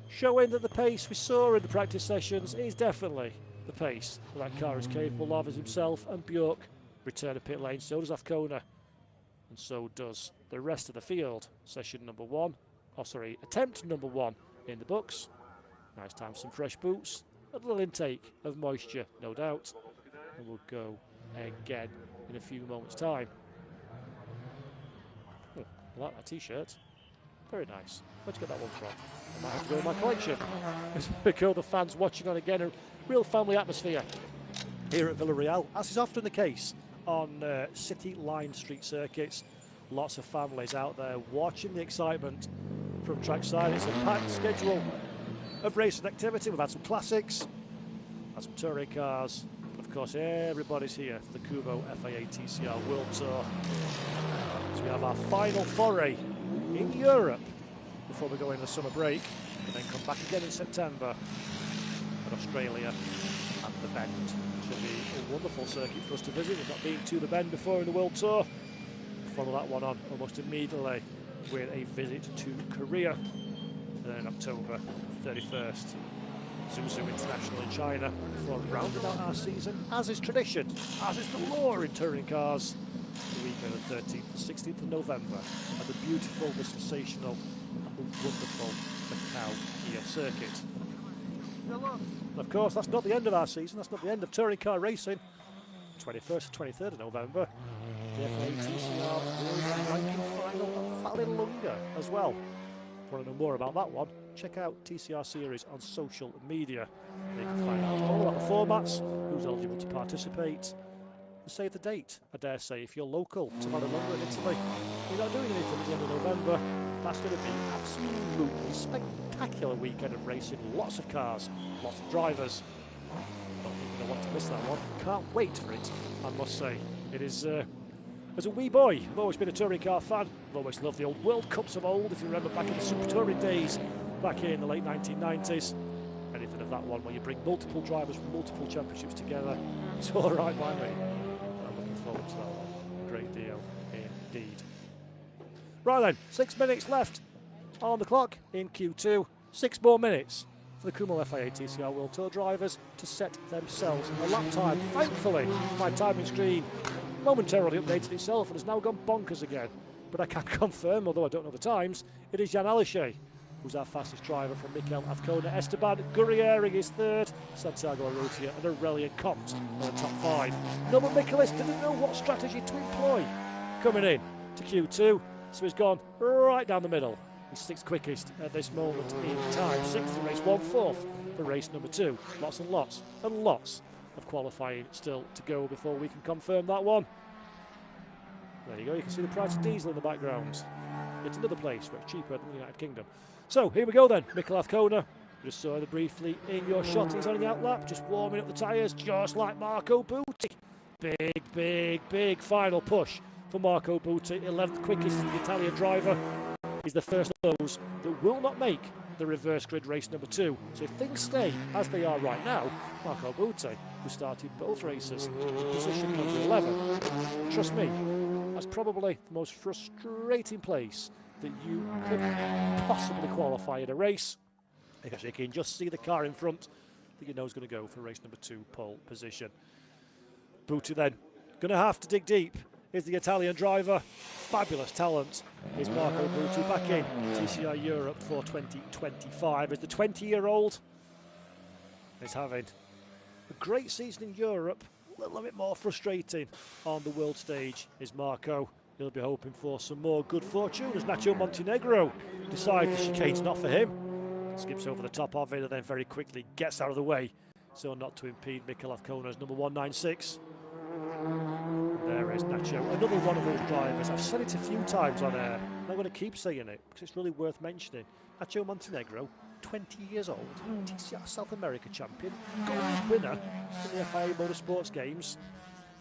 showing that the pace we saw in the practice sessions is definitely the pace that car is capable of, as himself and Björk return to pit lane. So does Azcona, and so does the rest of the field. Session number 1, attempt number 1 in the books. Nice time for some fresh boots, a little intake of moisture, no doubt, and we'll go again in a few moments' time. I like that t-shirt. Very nice. Where'd you get that one from? I might have to go in my collection. Because the fans watching on again, a real family atmosphere here at Villarreal, as is often the case on city line street circuits. Lots of families out there watching the excitement from trackside. It's a packed schedule of racing activity. We've had some classics, had some touring cars, but of course everybody's here for the Kumho FIA TCR World Tour. So we have our final foray in Europe before we go into the summer break, and then come back again in September at Australia and the Bend. Should be a wonderful circuit for us to visit. We've not been to the Bend before in the World Tour. We'll follow that one on almost immediately with a visit to Korea, and then in October 31st, Zhuzhou International in China, before rounding out our season, as is tradition, as is the law in touring cars, the weekend of the 13th to 16th of November at the beautiful, the sensational and the wonderful Macau Kia circuit. And of course, that's not the end of our season, that's not the end of touring car racing. 21st to 23rd of November, the FIA TCR World Ranking Final at Vallelunga as well. Want to know more about that one? Check out TCR Series on social media. You can find out all about the formats, who's eligible to participate, and save the date. I dare say, if you're local to Vallelunga in Italy, you're not doing anything at the end of November, that's going to be absolutely spectacular weekend of racing. Lots of cars, lots of drivers. I don't think you're going to want to miss that one. Can't wait for it, I must say. It is, as a wee boy, I've always been a touring car fan. I've always loved the old World Cups of old, if you remember back in the Super Touring days, back in the late 1990s. Anything of that one where you bring multiple drivers from multiple championships together, it's all right by me. I'm looking forward to that one a great deal indeed. Right then, 6 minutes left on the clock in Q2. 6 more minutes for the Kumho FIA TCR World Tour drivers to set themselves a lap time. Thankfully, my timing screen momentarily updated itself and has now gone bonkers again. But I can confirm, although I don't know the times, it is Jan Aleshe who's our fastest driver from Mikel Azcona. Esteban Gurrieri is third, Santiago Urrutia and Aurelian Comte are the top 5. Norbert Michaelis didn't know what strategy to employ coming in to Q2, so he's gone right down the middle. He's 6th quickest at this moment in time. 6th for race 1, 4th for race number 2. Lots and lots and lots of qualifying still to go before we can confirm that one. There you go, you can see the price of diesel in the background. It's another place where it's cheaper than the United Kingdom. So here we go then, Mikel Azcona. Just saw it briefly in your shot. He's on the outlap, just warming up the tyres, just like Marco Butti. Big final push for Marco Butti. 11th quickest is the Italian driver. He's the first of those that will not make the reverse grid race number 2. So if things stay as they are right now, Marco Butti, who started both races in position number 11, trust me, that's probably the most frustrating place that you could possibly qualify in a race, because you can just see the car in front that you know is going to go for race number 2 pole position. Butti then going to have to dig deep. Is the Italian driver. Fabulous talent is Marco Butti back in TCR Europe for 2025 as the 20-year-old is having a great season in Europe, a little bit more frustrating on the world stage is Marco. He'll be hoping for some more good fortune as Nacho Montenegro decides the chicane's not for him. Skips over the top of it and then very quickly gets out of the way so not to impede Mikel Azcona's number 196. There is Nacho, another one of those drivers. I've said it a few times on air, and I'm going to keep saying it because it's really worth mentioning. Nacho Montenegro, 20 years old, TCR South America champion, gold winner in the FIA Motorsports Games.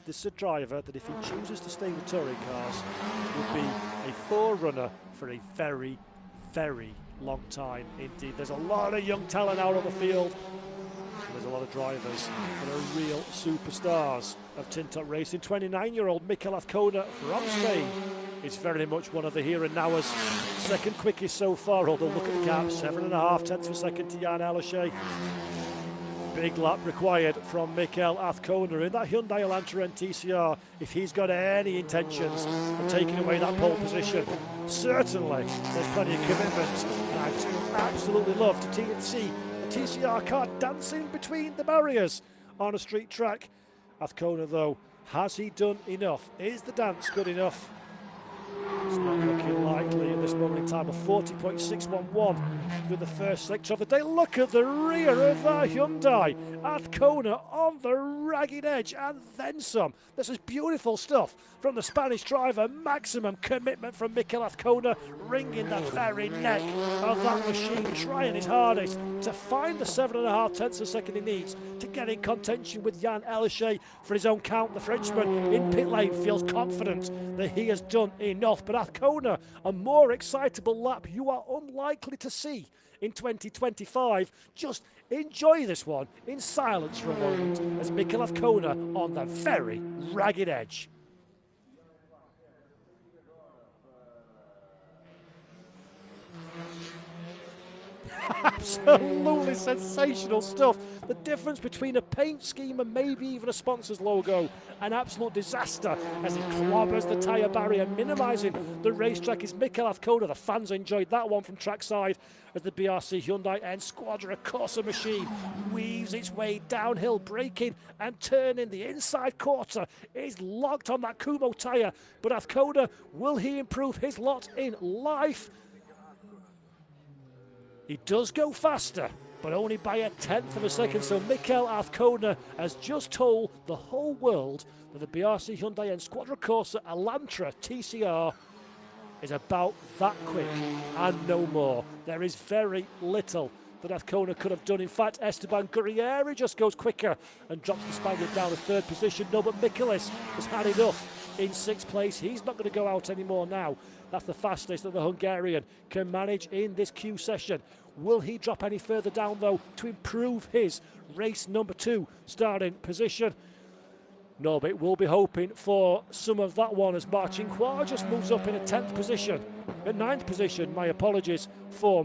This is a driver that if he chooses to stay with touring cars will be a forerunner for a very, very long time indeed. There's a lot of young talent out on the field. There's a lot of drivers that are real superstars of Tin-Top Racing. 29-year-old Mikel Azcona from Spain is very much one of the here and nowers. Second quickest so far, although look at the gap, 7.5 tenths of a second to Jan Aleshe. Big lap required from Mikel Azcona in that Hyundai Elantra and TCR if he's got any intentions of taking away that pole position. Certainly, there's plenty of commitment. And I do absolutely love to see TCR car dancing between the barriers on a street track. Azcona, though, has he done enough? Is the dance good enough? It's not looking likely at this moment in time. A 40.611 through the first sector of the day. Look at the rear of that Hyundai. Azcona on the ragged edge and then some. This is beautiful stuff from the Spanish driver. Maximum commitment from Mikel Azcona, wringing the very neck of that machine, trying his hardest to find the 7.5 tenths of a second he needs to get in contention with Jan Aleshe for his own count. The Frenchman in pit lane feels confident that he has done enough, but Azcona, a more excitable lap you are unlikely to see in 2025. Just enjoy this one in silence for a moment as Mikel Azcona on the very ragged edge. Absolutely sensational stuff. The difference between a paint scheme and maybe even a sponsor's logo, an absolute disaster as it clobbers the tyre barrier, minimising the racetrack is Mikel Azcona. The fans enjoyed that one from trackside as the BRC Hyundai N Squadra Corsa machine weaves its way downhill, braking and turning. The inside quarter is locked on that Kumho tyre, but Azcona, will he improve his lot in life? He does go faster, but only by a tenth of a second. So Mikel Azcona has just told the whole world that the BRC Hyundai N Squadra Corsa Elantra TCR is about that quick and no more. There is very little that Azcona could have done. In fact, Esteban Guerrieri just goes quicker and drops the Spaniard down to third position. No, but Michelis has had enough in sixth place. He's not going to go out anymore now. That's the fastest that the Hungarian can manage in this Q session. Will he drop any further down, though, to improve his race number 2 starting position? No, but we'll be hoping for some of that one as Marcinkoir just moves up in a 10th position. At 9th position, my apologies for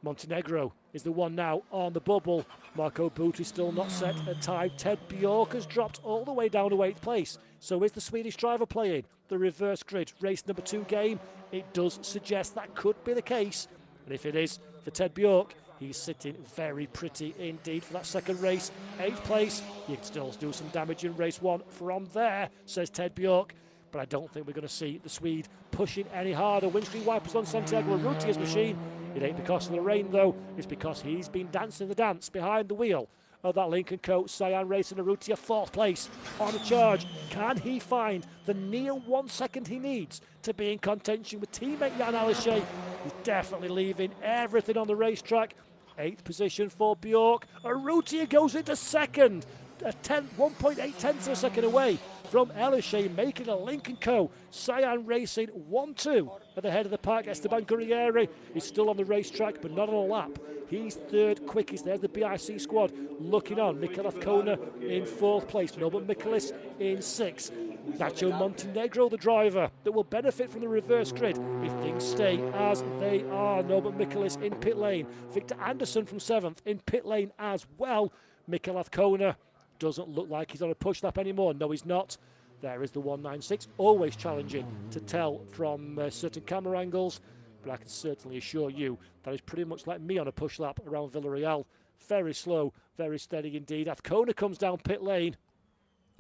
Montenegro is the one now on the bubble. Marco Butti still not set a time. Ted Bjork has dropped all the way down to 8th place. So is the Swedish driver playing the reverse grid race number 2 game? It does suggest that could be the case. And if it is for Ted Bjork, he's sitting very pretty indeed for that second race. 8th place, you can still do some damage in race 1 from there, says Ted Bjork. But I don't think we're going to see the Swede pushing any harder. Windscreen wipers on Santiago Urrutia's machine. It ain't because of the rain, though. It's because he's been dancing the dance behind the wheel of that Lincoln Coach. Cyan Racing Urrutia, 4th place on a charge. Can he find the near 1 second he needs to be in contention with teammate Jan Aleshe? He's definitely leaving everything on the racetrack. 8th position for Bjork. Urrutia goes into second. 1.8 tenths of a second away from Elishay, making a Link & Co. Cyan Racing 1-2 at the head of the pack. Esteban Guerrieri is still on the racetrack, but not on a lap. He's third quickest. There's the BIC squad looking on. Mikel Azcona in fourth place. Norbert Michelis in sixth. Nacho Montenegro, the driver, that will benefit from the reverse grid if things stay as they are. Norbert Michelis in pit lane. Victor Anderson from seventh in pit lane as well. Mikel Azcona doesn't look like he's on a push lap anymore. No, he's not. There is the 196, always challenging to tell from certain camera angles, but I can certainly assure you that is pretty much like me on a push lap around Villarreal. Very slow, very steady indeed. Azcona comes down pit lane.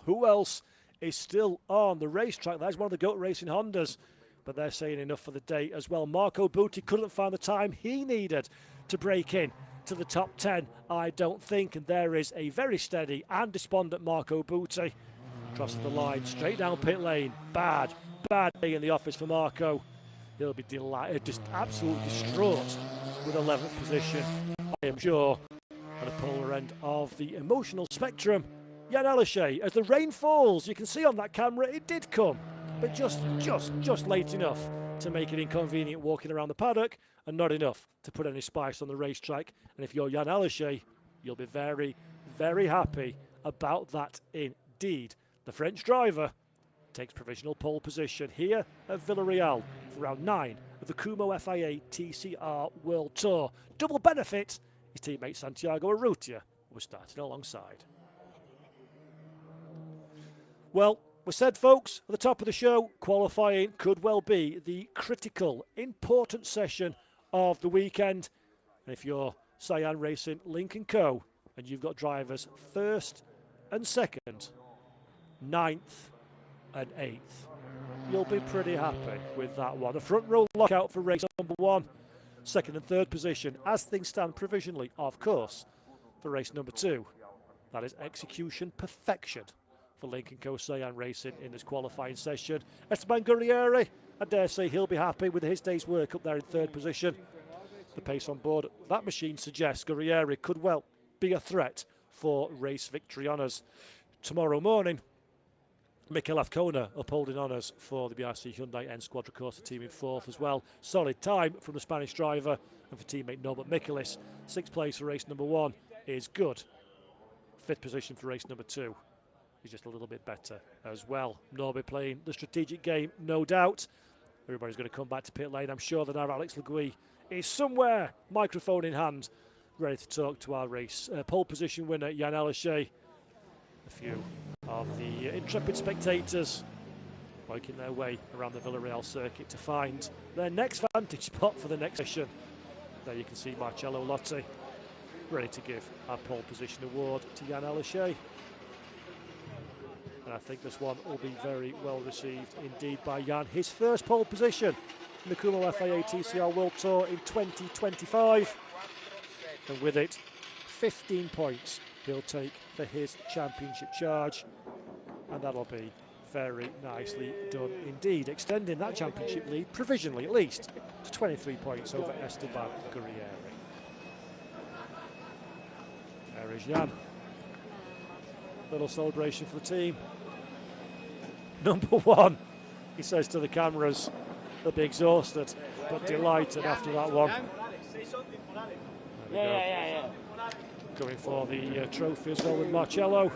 Who else is still on the racetrack? That's one of the GOAT Racing Hondas, but they're saying enough for the day as well. Marco Butti couldn't find the time he needed to break in to the top 10, I don't think, and there is a very steady and despondent Marco Butti crosses the line straight down pit lane. Bad day in the office for Marco. He'll be delighted, just absolutely distraught with 11th position, I am sure. At the polar end of the emotional spectrum, Jan Elishay, as the rain falls, you can see on that camera it did come, but just late enough to make it inconvenient walking around the paddock, and not enough to put any spice on the racetrack. And if you're Jan Elishay, you'll be very, very happy about that indeed. The French driver takes provisional pole position here at Villarreal for round 9 of the Kumho FIA TCR World Tour. Double benefit, his teammate Santiago Urrutia was starting alongside. Well, we said, folks, at the top of the show, qualifying could well be the critical, important session of the weekend. And if you're Cyan Racing Link & Co. and you've got drivers first and second, 9th and 8th, you'll be pretty happy with that one. A front row lockout for race number 1, second and third position, as things stand provisionally, of course, for race number 2. That is execution perfection for Link & Co. Cyan Racing in this qualifying session. Esteban Guerrieri, I dare say he'll be happy with his day's work up there in third position. The pace on board that machine suggests Guerrieri could well be a threat for race victory honours. Tomorrow morning, Mikel Azcona upholding honours for the BRC Hyundai N Quadricorsa team in fourth as well. Solid time from the Spanish driver and for teammate Norbert Michelis. Sixth place for race number 1 is good. Fifth position for race number 2. He's just a little bit better as well. Norbert playing the strategic game, no doubt. Everybody's going to come back to pit lane. I'm sure that our Alex Le Gouy is somewhere, microphone in hand, ready to talk to our race. Pole position winner, Jan Elishay. A few of the intrepid spectators working their way around the Villarreal circuit to find their next vantage spot for the next session. There you can see Marcello Lotti ready to give our pole position award to Jan Elishay. And I think this one will be very well received indeed by Jan. His first pole position in the Kumho FIA TCR World Tour in 2025. And with it, 15 points he'll take for his championship charge. And that'll be very nicely done indeed, extending that championship lead, provisionally at least, to 23 points over Esteban Guerrieri. There is Jan. Little celebration for the team. Number 1, he says to the cameras, they'll be exhausted but delighted after that one. Yeah. Going for the trophy as well with Marcello.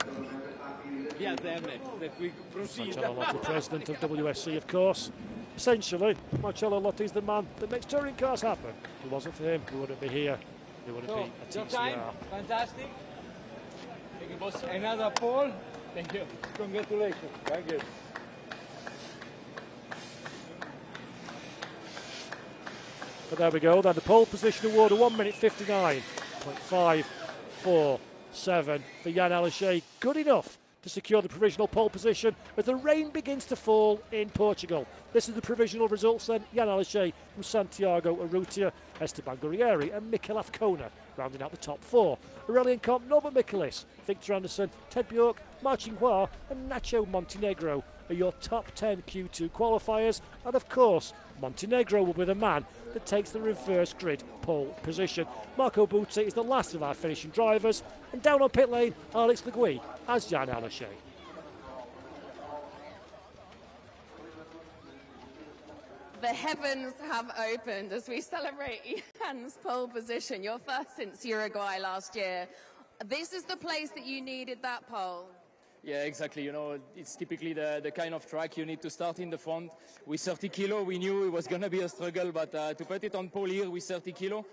Marcello Lotti, president of WSC, of course. Essentially, Marcello Lotti is the man that makes touring cars happen. If it wasn't for him, we wouldn't be here. We wouldn't be a TCR. Fantastic. Another pole. Thank you. Congratulations. Thank you. But there we go, then the pole position award of 1 minute 59.547 for Jan Elishay. Good enough to secure the provisional pole position as the rain begins to fall in Portugal. This is the provisional results then. Jan Elishay from Santiago Urrutia, Esteban Guerrieri and Mikel Azcona rounding out the top 4. Aurelian Comp, Norbert Michelis, Victor Anderson, Ted Bjork, Marcin Hua and Nacho Montenegro are your top 10 Q2 qualifiers, and of course Montenegro will be the man that takes the reverse grid pole position. Marco Butti is the last of our finishing drivers, and down on pit lane, Alex Le Gouy as Jan Elishay. The heavens have opened as we celebrate Jan's pole position, your first since Uruguay last year. This is the place that you needed that pole. Yeah, exactly. You know, it's typically the kind of track you need to start in the front. With 30 kilo, we knew it was going to be a struggle, but to put it on pole here with 30 kilo,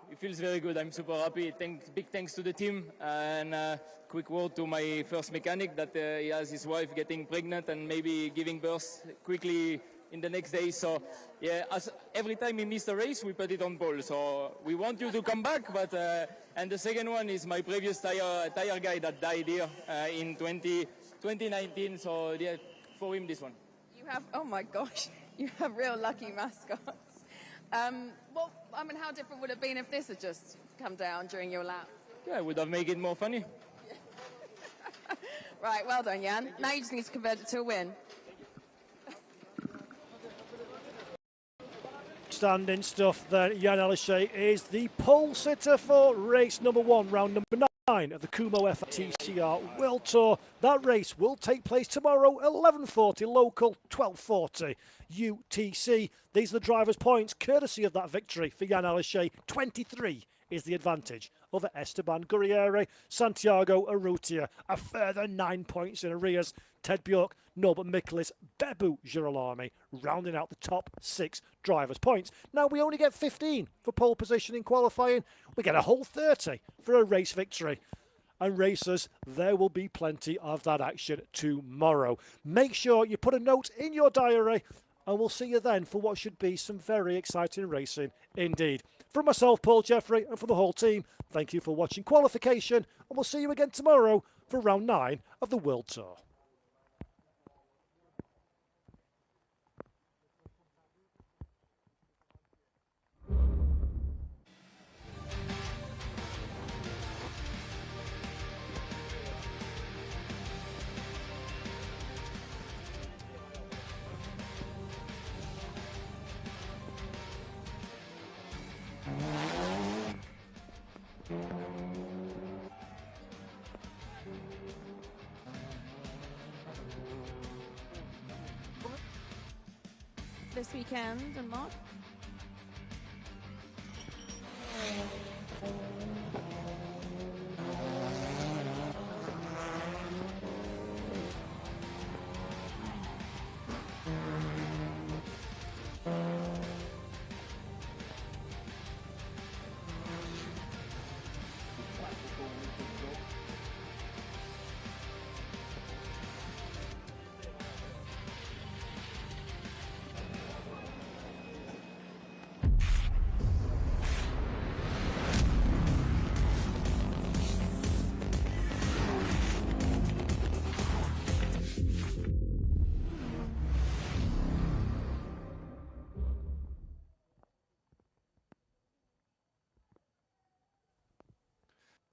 it feels very good. I'm super happy. Big thanks to the team, and quick word to my first mechanic that he has his wife getting pregnant and maybe giving birth quickly in the next day. So yeah, as every time he missed a race, we put it on pole. So we want you to come back, but and the second one is my previous tire guy that died here in 2019. So yeah, for him this one. You have, oh my gosh, you have real lucky mascots. Well, I mean, how different would it have been if this had just come down during your lap? Yeah, it would have made it more funny. Right, well done, Jan. Now you just need to convert it to a win. Standing stuff then. Jan Aleshe is the pole sitter for race number 1, round number 9 of the Kumho FIA TCR World Tour. That race will take place tomorrow, 11:40 local, 12:40 UTC. These are the drivers' points, courtesy of that victory for Jan Aleshe. 23 is the advantage over Esteban Gurriere. Santiago Urrutia, a further 9 points in arrears. Ted Bjork, Norbert Mikkelis, Bebu Girolami, rounding out the top 6 drivers' points. Now, we only get 15 for pole position in qualifying. We get a whole 30 for a race victory. And racers, there will be plenty of that action tomorrow. Make sure you put a note in your diary, and we'll see you then for what should be some very exciting racing indeed. From myself, Paul Jeffrey, and for the whole team, thank you for watching qualification, and we'll see you again tomorrow for round 9 of the World Tour. This weekend, and Mark?